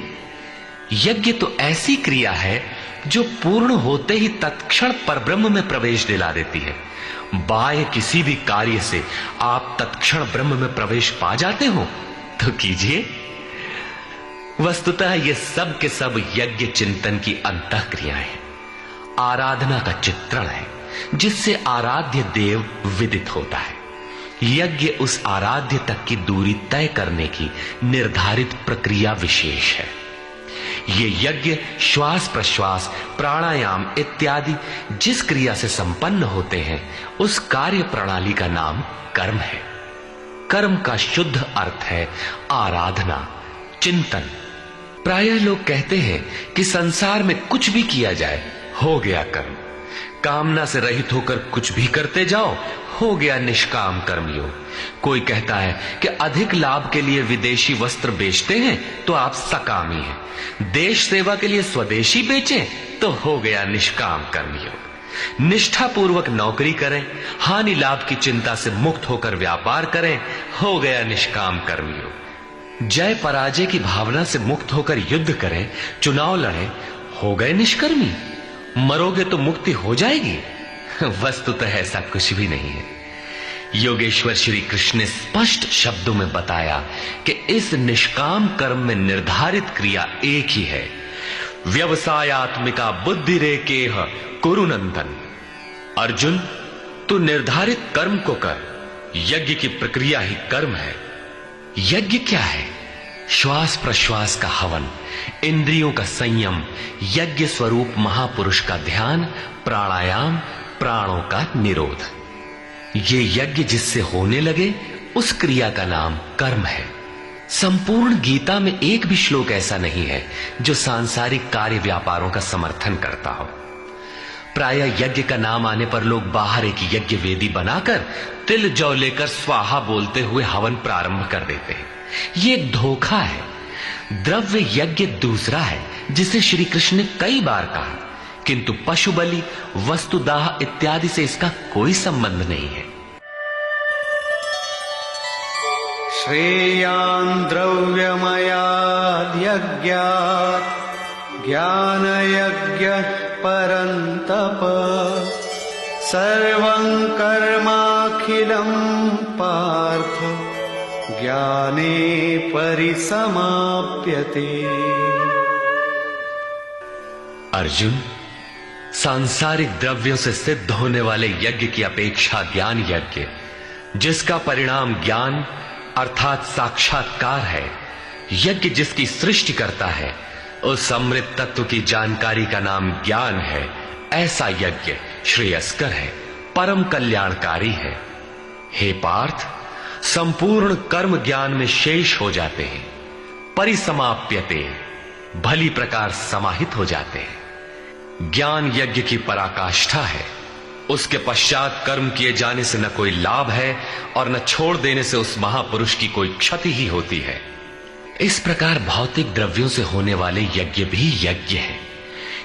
यज्ञ तो ऐसी क्रिया है जो पूर्ण होते ही तत्क्षण परब्रह्म में प्रवेश दिला देती है। बाह्य किसी भी कार्य से आप तत्क्षण ब्रह्म में प्रवेश पा जाते हो तो कीजिए। वस्तुतः ये सब के सब यज्ञ चिंतन की अंतः क्रियाएं हैं, आराधना का चित्रण है जिससे आराध्य देव विदित होता है। यज्ञ उस आराध्य तक की दूरी तय करने की निर्धारित प्रक्रिया विशेष है। ये यज्ञ श्वास प्रश्वास, प्राणायाम इत्यादि जिस क्रिया से संपन्न होते हैं उस कार्य प्रणाली का नाम कर्म है। कर्म का शुद्ध अर्थ है आराधना, चिंतन। प्रायः लोग कहते हैं कि संसार में कुछ भी किया जाए हो गया कर्म, कामना से रहित होकर कुछ भी करते जाओ हो गया निष्काम कर्मयोग। कोई कहता है कि अधिक लाभ के लिए विदेशी वस्त्र बेचते हैं तो आप सकामी हैं, देश सेवा के लिए स्वदेशी बेचें तो हो गया निष्काम कर्मयोग। निष्ठा पूर्वक नौकरी करें, हानि लाभ की चिंता से मुक्त होकर व्यापार करें, हो गया निष्काम कर्मयोग। जय पराजय की भावना से मुक्त होकर युद्ध करें, चुनाव लड़ें, हो गए निष्कर्मी। मरोगे तो मुक्ति हो जाएगी। वस्तुतः ऐसा कुछ भी नहीं है। योगेश्वर श्री कृष्ण ने स्पष्ट शब्दों में बताया कि इस निष्काम कर्म में निर्धारित क्रिया एक ही है, व्यवसायात्मिका बुद्धि रेकेह कुरु नंदन। अर्जुन, तू निर्धारित कर्म को कर। यज्ञ की प्रक्रिया ही कर्म है। यज्ञ क्या है? श्वास प्रश्वास का हवन, इंद्रियों का संयम, यज्ञ स्वरूप महापुरुष का ध्यान, प्राणायाम, प्राणों का निरोध। ये यज्ञ जिससे होने लगे उस क्रिया का नाम कर्म है। संपूर्ण गीता में एक भी श्लोक ऐसा नहीं है जो सांसारिक कार्य व्यापारों का समर्थन करता हो। प्रायः यज्ञ का नाम आने पर लोग बाहर एक यज्ञ वेदी बनाकर तिल जौ लेकर स्वाहा बोलते हुए हवन प्रारंभ कर देते हैं। ये एक धोखा है। द्रव्य यज्ञ दूसरा है जिसे श्री कृष्ण ने कई बार कहा, किंतु पशु बलि, वस्तुदाह इत्यादि से इसका कोई संबंध नहीं है। श्रेयान् द्रव्यमयाद् यज्ञात् ज्ञानयज्ञः परन्तप सर्वं कर्माखिलं पार्थ ज्ञाने परिसमाप्यते। अर्जुन, सांसारिक द्रव्यों से सिद्ध होने वाले यज्ञ की अपेक्षा ज्ञान यज्ञ, जिसका परिणाम ज्ञान अर्थात साक्षात्कार है, यज्ञ जिसकी सृष्टि करता है, उस अमृत तत्व की जानकारी का नाम ज्ञान है। ऐसा यज्ञ श्रेयस्कर है, परम कल्याणकारी है। हे पार्थ, संपूर्ण कर्म ज्ञान में शेष हो जाते हैं, परिसमाप्यते, भली प्रकार समाहित हो जाते हैं। ज्ञान यज्ञ की पराकाष्ठा है। उसके पश्चात कर्म किए जाने से न कोई लाभ है और न छोड़ देने से उस महापुरुष की कोई क्षति ही होती है। इस प्रकार भौतिक द्रव्यों से होने वाले यज्ञ भी यज्ञ है,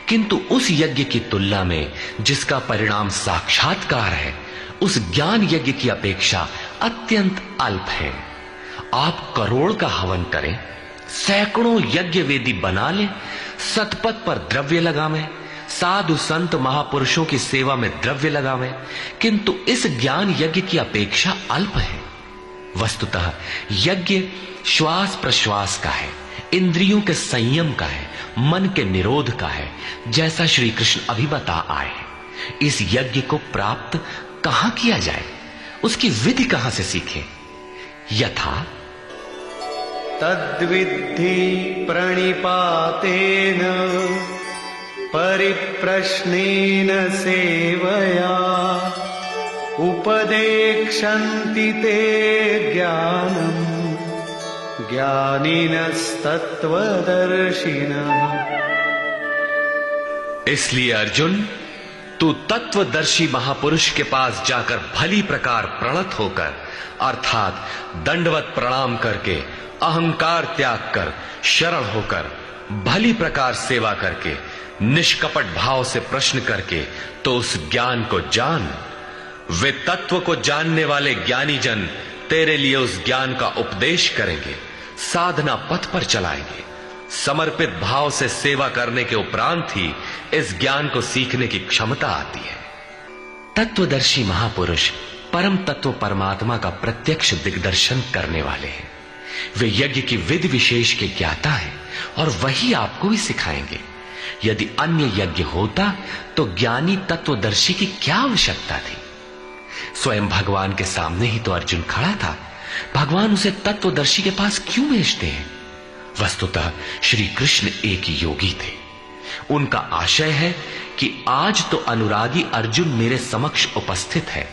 किंतु उस यज्ञ की तुलना में जिसका परिणाम साक्षात्कार है, उस ज्ञान यज्ञ की अपेक्षा अत्यंत अल्प है। आप करोड़ का हवन करें, सैकड़ों यज्ञ वेदी बना लें, सतपथ पर द्रव्य लगावें, साधु संत महापुरुषों की सेवा में द्रव्य लगावें, किंतु इस ज्ञान यज्ञ की अपेक्षा अल्प है। वस्तुतः यज्ञ श्वास प्रश्वास का है, इंद्रियों के संयम का है, मन के निरोध का है, जैसा श्री कृष्ण अभी बता आए। इस यज्ञ को प्राप्त कहां किया जाए, उसकी विधि कहां से सीखें? यथा तद्विद्धि प्रणिपातेन परिप्रश्नेन सेवया उपदेक्षन्ति ते ज्ञानम् ज्ञानिनस्तत्त्वदर्शिनः। इसलिए अर्जुन, तू तत्वदर्शी महापुरुष के पास जाकर भली प्रकार प्रणत होकर, अर्थात दंडवत प्रणाम करके, अहंकार त्याग कर, शरण होकर, भली प्रकार सेवा करके, निष्कपट भाव से प्रश्न करके तो उस ज्ञान को जान। वे तत्व को जानने वाले ज्ञानी जन तेरे लिए उस ज्ञान का उपदेश करेंगे, साधना पथ पर चलाएंगे। समर्पित भाव से सेवा करने के उपरांत ही इस ज्ञान को सीखने की क्षमता आती है। तत्वदर्शी महापुरुष परम तत्व परमात्मा का प्रत्यक्ष दिग्दर्शन करने वाले हैं। वे यज्ञ की विधि विशेष के ज्ञाता हैं और वही आपको भी सिखाएंगे। यदि अन्य यज्ञ होता तो ज्ञानी तत्वदर्शी की क्या आवश्यकता थी? स्वयं भगवान के सामने ही तो अर्जुन खड़ा था। भगवान उसे तत्वदर्शी के पास क्यों भेजते हैं? वस्तुतः श्री कृष्ण एक योगी थे। उनका आशय है कि आज तो अनुरागी अर्जुन मेरे समक्ष उपस्थित है,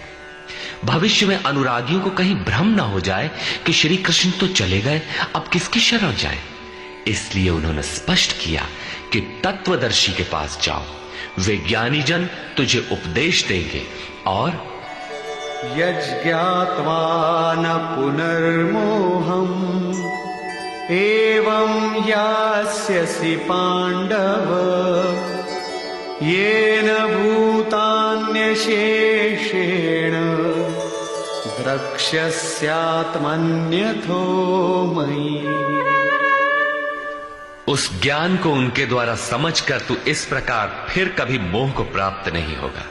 भविष्य में अनुरागियों को कहीं भ्रम ना हो जाए कि श्री कृष्ण तो चले गए, अब किसकी शरण जाए। इसलिए उन्होंने स्पष्ट किया कि तत्वदर्शी के पास जाओ, वे ज्ञानी जन तुझे उपदेश देंगे और यज्ञात्वा न पुनर्मोहम् एवं यास्यसि पांडव येन भूतान्यशेषेण द्रक्ष्यस्यात्मन्यथो मयि। उस ज्ञान को उनके द्वारा समझकर तू इस प्रकार फिर कभी मोह को प्राप्त नहीं होगा।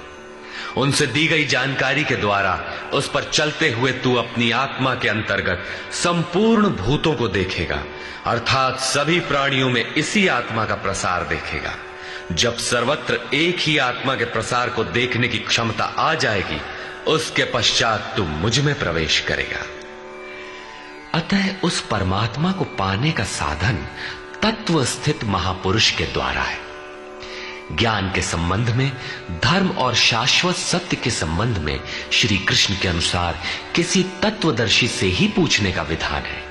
उनसे दी गई जानकारी के द्वारा उस पर चलते हुए तू अपनी आत्मा के अंतर्गत संपूर्ण भूतों को देखेगा, अर्थात सभी प्राणियों में इसी आत्मा का प्रसार देखेगा। जब सर्वत्र एक ही आत्मा के प्रसार को देखने की क्षमता आ जाएगी, उसके पश्चात तू मुझ में प्रवेश करेगा। अतः उस परमात्मा को पाने का साधन तत्व स्थित महापुरुष के द्वारा है। ज्ञान के संबंध में, धर्म और शाश्वत सत्य के संबंध में श्री कृष्ण के अनुसार किसी तत्वदर्शी से ही पूछने का विधान है।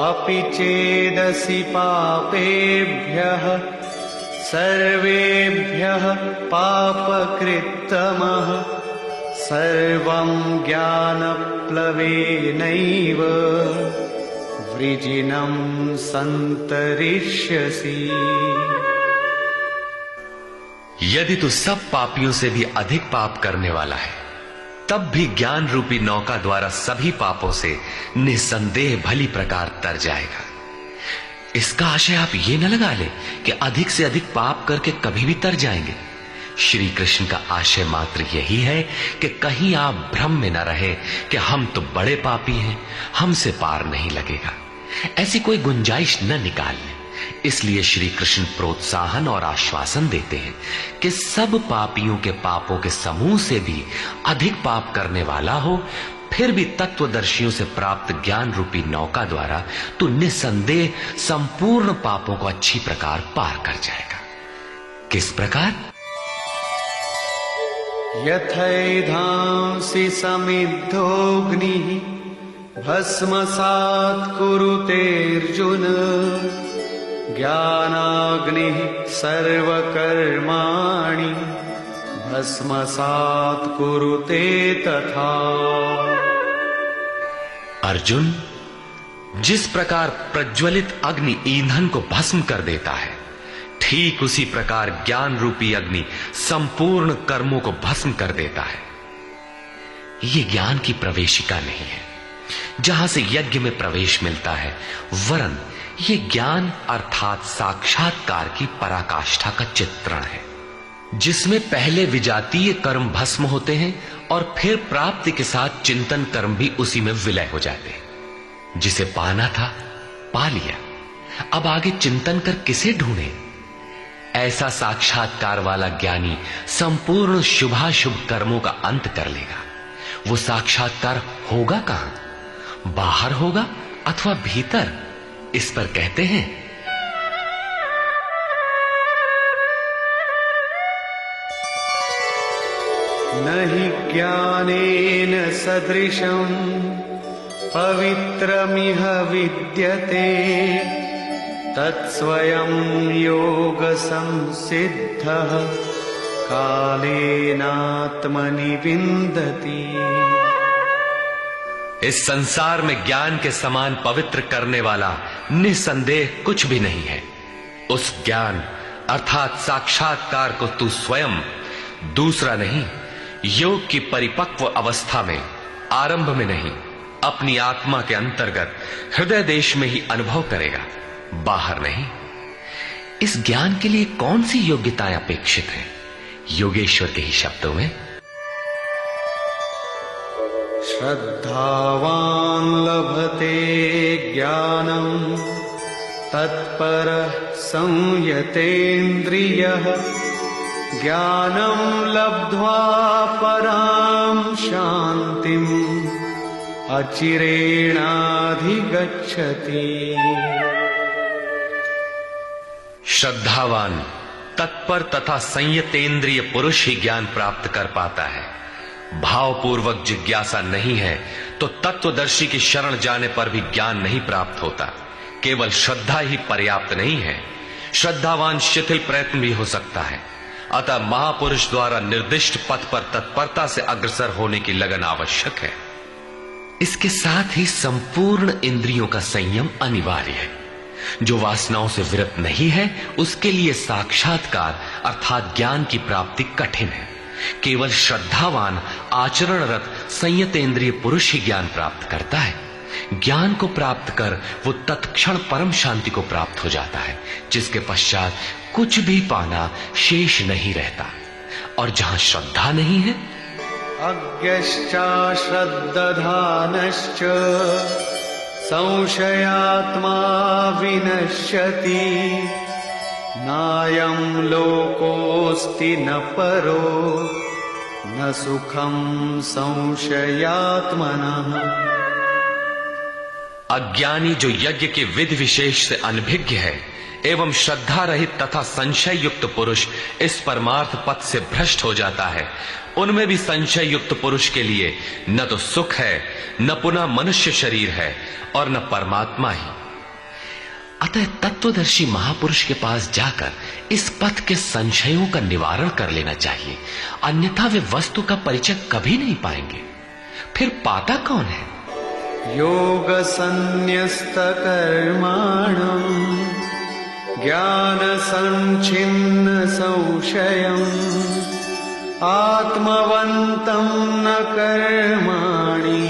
अपि चेदसि पापेभ्यः सर्वेभ्यः पापकृत्तमः सर्वं ज्ञानप्लवेनैव वृजिनं संतरिष्यसि। यदि तू सब पापियों से भी अधिक पाप करने वाला है, तब भी ज्ञान रूपी नौका द्वारा सभी पापों से निसंदेह भली प्रकार तर जाएगा। इसका आशय आप ये न लगा ले कि अधिक से अधिक पाप करके कभी भी तर जाएंगे। श्री कृष्ण का आशय मात्र यही है कि कहीं आप भ्रम में न रहे कि हम तो बड़े पापी हैं, हमसे पार नहीं लगेगा। ऐसी कोई गुंजाइश न निकाल लें। इसलिए श्री कृष्ण प्रोत्साहन और आश्वासन देते हैं कि सब पापियों के पापों के समूह से भी अधिक पाप करने वाला हो, फिर भी तत्वदर्शियों से प्राप्त ज्ञान रूपी नौका द्वारा तो निसंदेह संपूर्ण पापों को अच्छी प्रकार पार कर जाएगा। किस प्रकार? यथैधांसि समिद्धोऽग्निः भस्मसात् कुरुतेऽर्जुन ज्ञानाग्निः सर्वकर्माणि भस्मसात् कुरुते तथा। अर्जुन, जिस प्रकार प्रज्वलित अग्नि ईंधन को भस्म कर देता है, ठीक उसी प्रकार ज्ञान रूपी अग्नि संपूर्ण कर्मों को भस्म कर देता है। यह ज्ञान की प्रवेशिका नहीं है जहां से यज्ञ में प्रवेश मिलता है, वरन यह ज्ञान अर्थात साक्षात्कार की पराकाष्ठा का चित्रण है, जिसमें पहले विजातीय कर्म भस्म होते हैं और फिर प्राप्ति के साथ चिंतन कर्म भी उसी में विलय हो जाते हैं। जिसे पाना था पा लिया, अब आगे चिंतन कर किसे ढूंढे? ऐसा साक्षात्कार वाला ज्ञानी संपूर्ण शुभाशुभ कर्मों का अंत कर लेगा। वो साक्षात्कार होगा कहां? बाहर होगा अथवा भीतर? इस पर कहते हैं, नहि ज्ञानेन सदृशं पवित्रमिह विद्यते तत्स्वयं योग संसिद्धः कालेनात्मनि विन्दति। इस संसार में ज्ञान के समान पवित्र करने वाला निसंदेह कुछ भी नहीं है। उस ज्ञान अर्थात साक्षात्कार को तू स्वयं, दूसरा नहीं, योग की परिपक्व अवस्था में, आरंभ में नहीं, अपनी आत्मा के अंतर्गत हृदय देश में ही अनुभव करेगा, बाहर नहीं। इस ज्ञान के लिए कौन सी योग्यताएं अपेक्षित हैं? योगेश्वर के ही शब्दों में, श्रद्धावान् लभते ज्ञानं तत्परः संयतेन्द्रियः ज्ञानं लब्ध्वा परां शान्तिम् अचिरेणाधिगच्छति। श्रद्धावान, तत्पर तथा संयतेंद्रिय पुरुष ही ज्ञान प्राप्त कर पाता है। भावपूर्वक जिज्ञासा नहीं है तो तत्वदर्शी की शरण जाने पर भी ज्ञान नहीं प्राप्त होता। केवल श्रद्धा ही पर्याप्त नहीं है, श्रद्धावान शिथिल प्रयत्न भी हो सकता है। अतः महापुरुष द्वारा निर्दिष्ट पथ पर तत्परता से अग्रसर होने की लगन आवश्यक है। इसके साथ ही संपूर्ण इंद्रियों का संयम अनिवार्य है। जो वासनाओं से विरत नहीं है उसके लिए साक्षात्कार अर्थात ज्ञान की प्राप्ति कठिन है। केवल श्रद्धावान आचरणरत संयतेंद्रिय पुरुष ही ज्ञान प्राप्त करता है। ज्ञान को प्राप्त कर वो तत्क्षण परम शांति को प्राप्त हो जाता है, जिसके पश्चात कुछ भी पाना शेष नहीं रहता। और जहां श्रद्धा नहीं है, अज्ञश्चाश्रद्दधानश्च संशयात्मा विनश्यति नायं लोकोऽस्ति न परो न सुखं संशयात्मनः। अज्ञानी जो यज्ञ के विधि विशेष से अनभिज्ञ है एवं श्रद्धा रहित तथा संशय युक्त पुरुष इस परमार्थ पथ से भ्रष्ट हो जाता है। उनमें भी संशय युक्त पुरुष के लिए न तो सुख है, न पुनः मनुष्य शरीर है और न परमात्मा ही। अतः तत्वदर्शी महापुरुष के पास जाकर इस पथ के संशयों का निवारण कर लेना चाहिए, अन्यथा वे वस्तु का परिचय कभी नहीं पाएंगे। फिर पाता कौन है? योग संन्यस्त कर्माणं ज्ञान संचिन्न संशयम् आत्मवन्तं न कर्माणि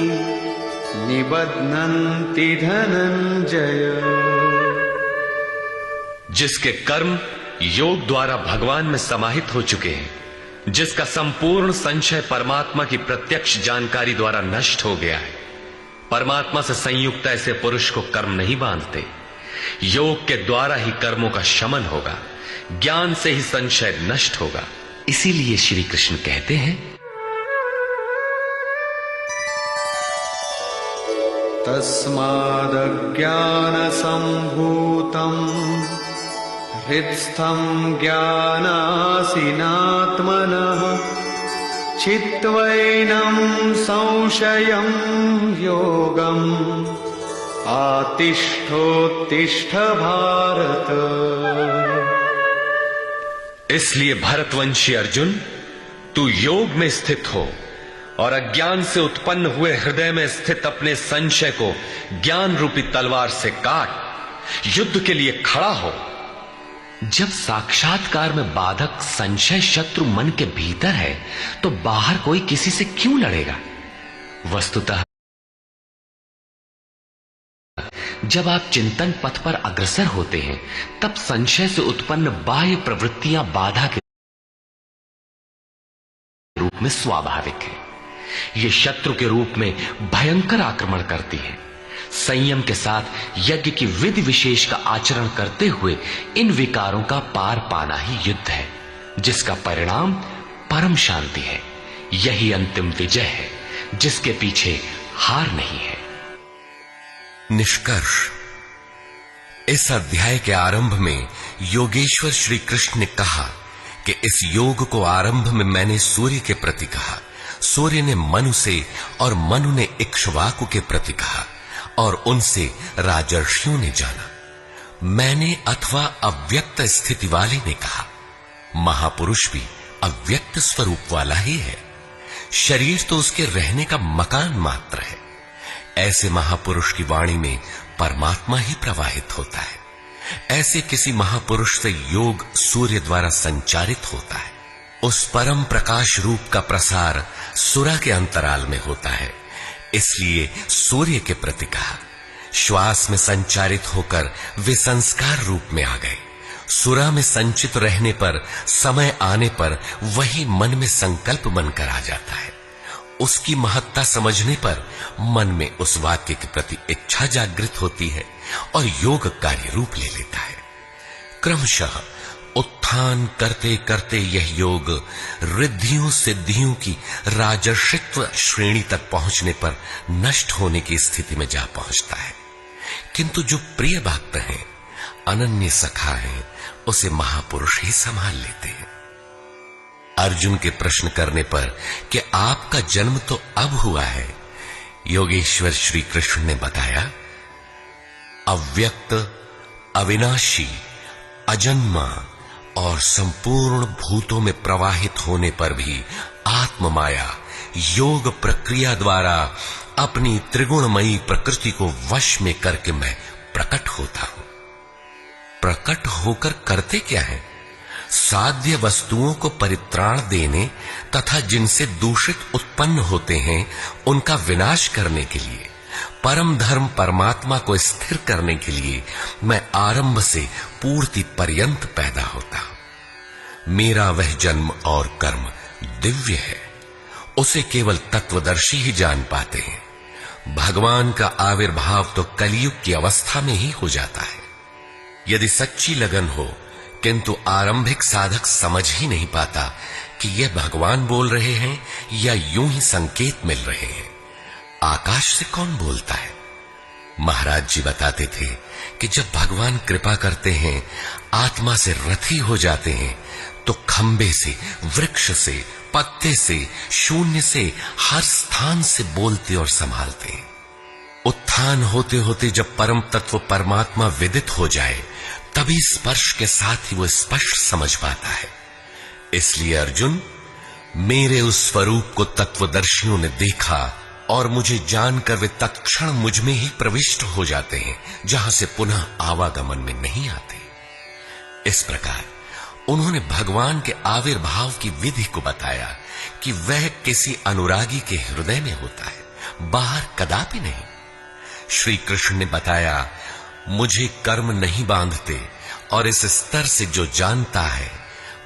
निबध्नन्ति धनंजय। जिसके कर्म योग द्वारा भगवान में समाहित हो चुके हैं, जिसका संपूर्ण संशय परमात्मा की प्रत्यक्ष जानकारी द्वारा नष्ट हो गया है, परमात्मा से संयुक्त ऐसे पुरुष को कर्म नहीं बांधते। योग के द्वारा ही कर्मों का शमन होगा, ज्ञान से ही संशय नष्ट होगा। इसीलिए श्री कृष्ण कहते हैं, तस्मादज्ञान संभूतम् हृत्स्थं ज्ञानासिनात्मनः चित्वैनं संशयं योगम् आतिष्ठोत्तिष्ठ भारत। इसलिए भरतवंशी अर्जुन, तू योग में स्थित हो और अज्ञान से उत्पन्न हुए हृदय में स्थित अपने संशय को ज्ञान रूपी तलवार से काट युद्ध के लिए खड़ा हो। जब साक्षात्कार में बाधक संशय शत्रु मन के भीतर है तो बाहर कोई किसी से क्यों लड़ेगा? वस्तुतः जब आप चिंतन पथ पर अग्रसर होते हैं तब संशय से उत्पन्न बाह्य प्रवृत्तियां बाधा के रूप में स्वाभाविक है। ये शत्रु के रूप में भयंकर आक्रमण करती है। संयम के साथ यज्ञ की विधि विशेष का आचरण करते हुए इन विकारों का पार पाना ही युद्ध है, जिसका परिणाम परम शांति है। यही अंतिम विजय है, जिसके पीछे हार नहीं है। निष्कर्ष, इस अध्याय के आरंभ में योगेश्वर श्री कृष्ण ने कहा कि इस योग को आरंभ में मैंने सूर्य के प्रति कहा, सूर्य ने मनु से और मनु ने इक्ष्वाकु के प्रति कहा और उनसे राजर्षियों ने जाना। मैंने अथवा अव्यक्त स्थिति वाले ने कहा। महापुरुष भी अव्यक्त स्वरूप वाला ही है। शरीर तो उसके रहने का मकान मात्र है। ऐसे महापुरुष की वाणी में परमात्मा ही प्रवाहित होता है। ऐसे किसी महापुरुष से योग सूर्य द्वारा संचारित होता है। उस परम प्रकाश रूप का प्रसार सुरा के अंतराल में होता है, इसलिए सूर्य के प्रति कहा। श्वास में संचारित होकर वे संस्कार रूप में आ गए। सुरा में संचित रहने पर समय आने पर वही मन में संकल्प बनकर आ जाता है। उसकी महत्ता समझने पर मन में उस वाक्य के प्रति इच्छा जागृत होती है और योग कार्य रूप ले लेता है। क्रमशः उत्थान करते करते यह योग रिद्धियों सिद्धियों की राजर्षित्व श्रेणी तक पहुंचने पर नष्ट होने की स्थिति में जा पहुंचता है। किंतु जो प्रिय भक्त हैं, अनन्य सखा हैं, उसे महापुरुष ही संभाल लेते हैं। अर्जुन के प्रश्न करने पर कि आपका जन्म तो अब हुआ है, योगेश्वर श्री कृष्ण ने बताया, अव्यक्त, अविनाशी, अजन्मा और संपूर्ण भूतों में प्रवाहित होने पर भी आत्म माया योग प्रक्रिया द्वारा अपनी त्रिगुणमयी प्रकृति को वश में करके मैं प्रकट होता हूं। प्रकट होकर करते क्या है? साध्य वस्तुओं को परित्राण देने तथा जिनसे दूषित उत्पन्न होते हैं उनका विनाश करने के लिए, परम धर्म परमात्मा को स्थिर करने के लिए मैं आरंभ से पूर्ति पर्यंत पैदा होता हूं। मेरा वह जन्म और कर्म दिव्य है, उसे केवल तत्वदर्शी ही जान पाते हैं। भगवान का आविर्भाव तो कलयुग की अवस्था में ही हो जाता है। यदि सच्ची लगन हो किंतु आरंभिक साधक समझ ही नहीं पाता कि यह भगवान बोल रहे हैं या यूं ही संकेत मिल रहे हैं। आकाश से कौन बोलता है? महाराज जी बताते थे कि जब भगवान कृपा करते हैं, आत्मा से रथी हो जाते हैं, तो खंबे से, वृक्ष से, पत्ते से, शून्य से, हर स्थान से बोलते और संभालते हैं। उत्थान होते होते जब परम तत्व परमात्मा विदित हो जाए, तभी स्पर्श के साथ ही वो स्पष्ट समझ पाता है। इसलिए अर्जुन, मेरे उस स्वरूप को तत्वदर्शियों ने देखा और मुझे जानकर वे तत्क्षण मुझ में ही प्रविष्ट हो जाते हैं, जहां से पुनः आवागमन में नहीं आते। इस प्रकार उन्होंने भगवान के आविर्भाव की विधि को बताया कि वह किसी अनुरागी के हृदय में होता है, बाहर कदापि नहीं। श्री कृष्ण ने बताया, मुझे कर्म नहीं बांधते और इस स्तर से जो जानता है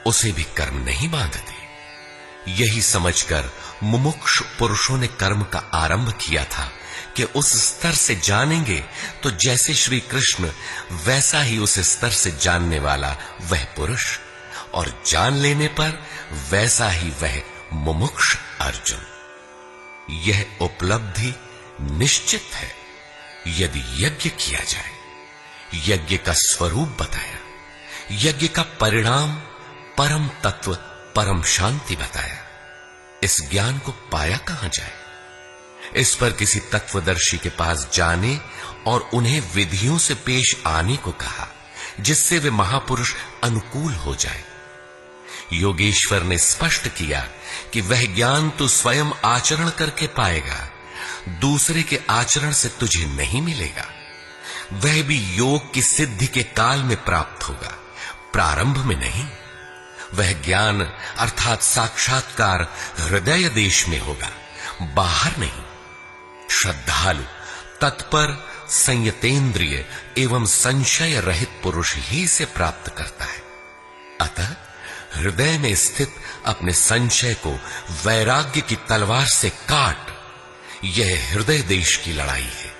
उसे भी कर्म नहीं बांधते। यही समझकर मुमुक्ष पुरुषों ने कर्म का आरंभ किया था कि उस स्तर से जानेंगे तो जैसे श्री कृष्ण, वैसा ही उस स्तर से जानने वाला वह पुरुष, और जान लेने पर वैसा ही वह मुमुक्ष अर्जुन। यह उपलब्धि निश्चित है यदि यज्ञ किया जाए। यज्ञ का स्वरूप बताया, यज्ञ का परिणाम परम तत्व परम शांति बताया। इस ज्ञान को पाया कहां जाए? इस पर किसी तत्वदर्शी के पास जाने और उन्हें विधियों से पेश आने को कहा, जिससे वे महापुरुष अनुकूल हो जाए। योगेश्वर ने स्पष्ट किया कि वह ज्ञान तू स्वयं आचरण करके पाएगा, दूसरे के आचरण से तुझे नहीं मिलेगा। वह भी योग की सिद्धि के काल में प्राप्त होगा, प्रारंभ में नहीं। वह ज्ञान अर्थात साक्षात्कार हृदय देश में होगा, बाहर नहीं। श्रद्धालु, तत्पर, संयतेंद्रिय एवं संशय रहित पुरुष ही इसे प्राप्त करता है। अतः हृदय में स्थित अपने संशय को वैराग्य की तलवार से काट। यह हृदय देश की लड़ाई है।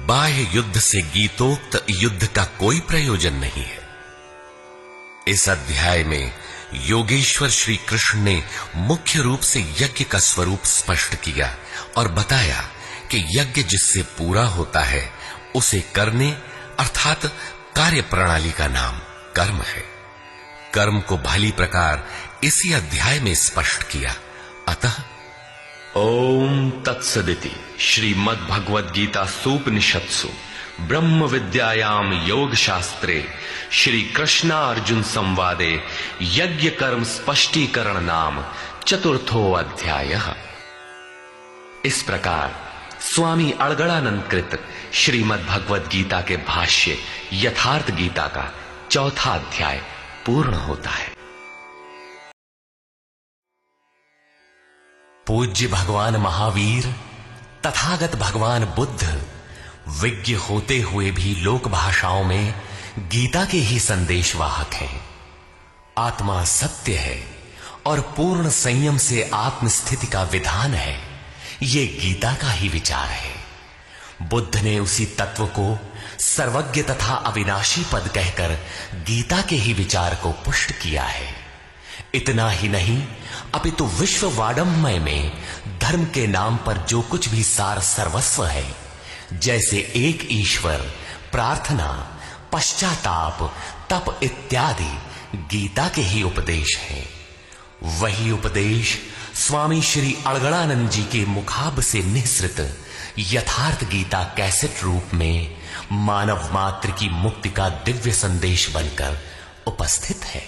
बाह्य युद्ध से गीतोक्त युद्ध का कोई प्रयोजन नहीं है। इस अध्याय में योगेश्वर श्री कृष्ण ने मुख्य रूप से यज्ञ का स्वरूप स्पष्ट किया और बताया कि यज्ञ जिससे पूरा होता है उसे करने अर्थात कार्य प्रणाली का नाम कर्म है। कर्म को भली प्रकार इसी अध्याय में स्पष्ट किया। अतः ओम तत्सदिति श्रीमद् भगवद गीता सूपनिषत्सु ब्रह्म विद्यायाम योग शास्त्रे श्री कृष्णार्जुन संवादे यज्ञ कर्म स्पष्टीकरण नाम चतुर्थो अध्यायः। इस प्रकार स्वामी अड़गड़ानंद कृत श्रीमद् भगवद गीता के भाष्य यथार्थ गीता का चौथा अध्याय पूर्ण होता है। पूज्य भगवान महावीर तथागत भगवान बुद्ध विज्ञ होते हुए भी लोक भाषाओं में गीता के ही संदेशवाहक हैं। आत्मा सत्य है और पूर्ण संयम से आत्मस्थिति का विधान है, ये गीता का ही विचार है। बुद्ध ने उसी तत्व को सर्वज्ञ तथा अविनाशी पद कहकर गीता के ही विचार को पुष्ट किया है। इतना ही नहीं, अपितु विश्व वाडमय में धर्म के नाम पर जो कुछ भी सार सर्वस्व है, जैसे एक ईश्वर, प्रार्थना, पश्चाताप, तप इत्यादि गीता के ही उपदेश हैं। वही उपदेश स्वामी श्री अड़गड़ानंद जी के मुखाब से निःसृत यथार्थ गीता कैसेट रूप में मानव मात्र की मुक्ति का दिव्य संदेश बनकर उपस्थित है।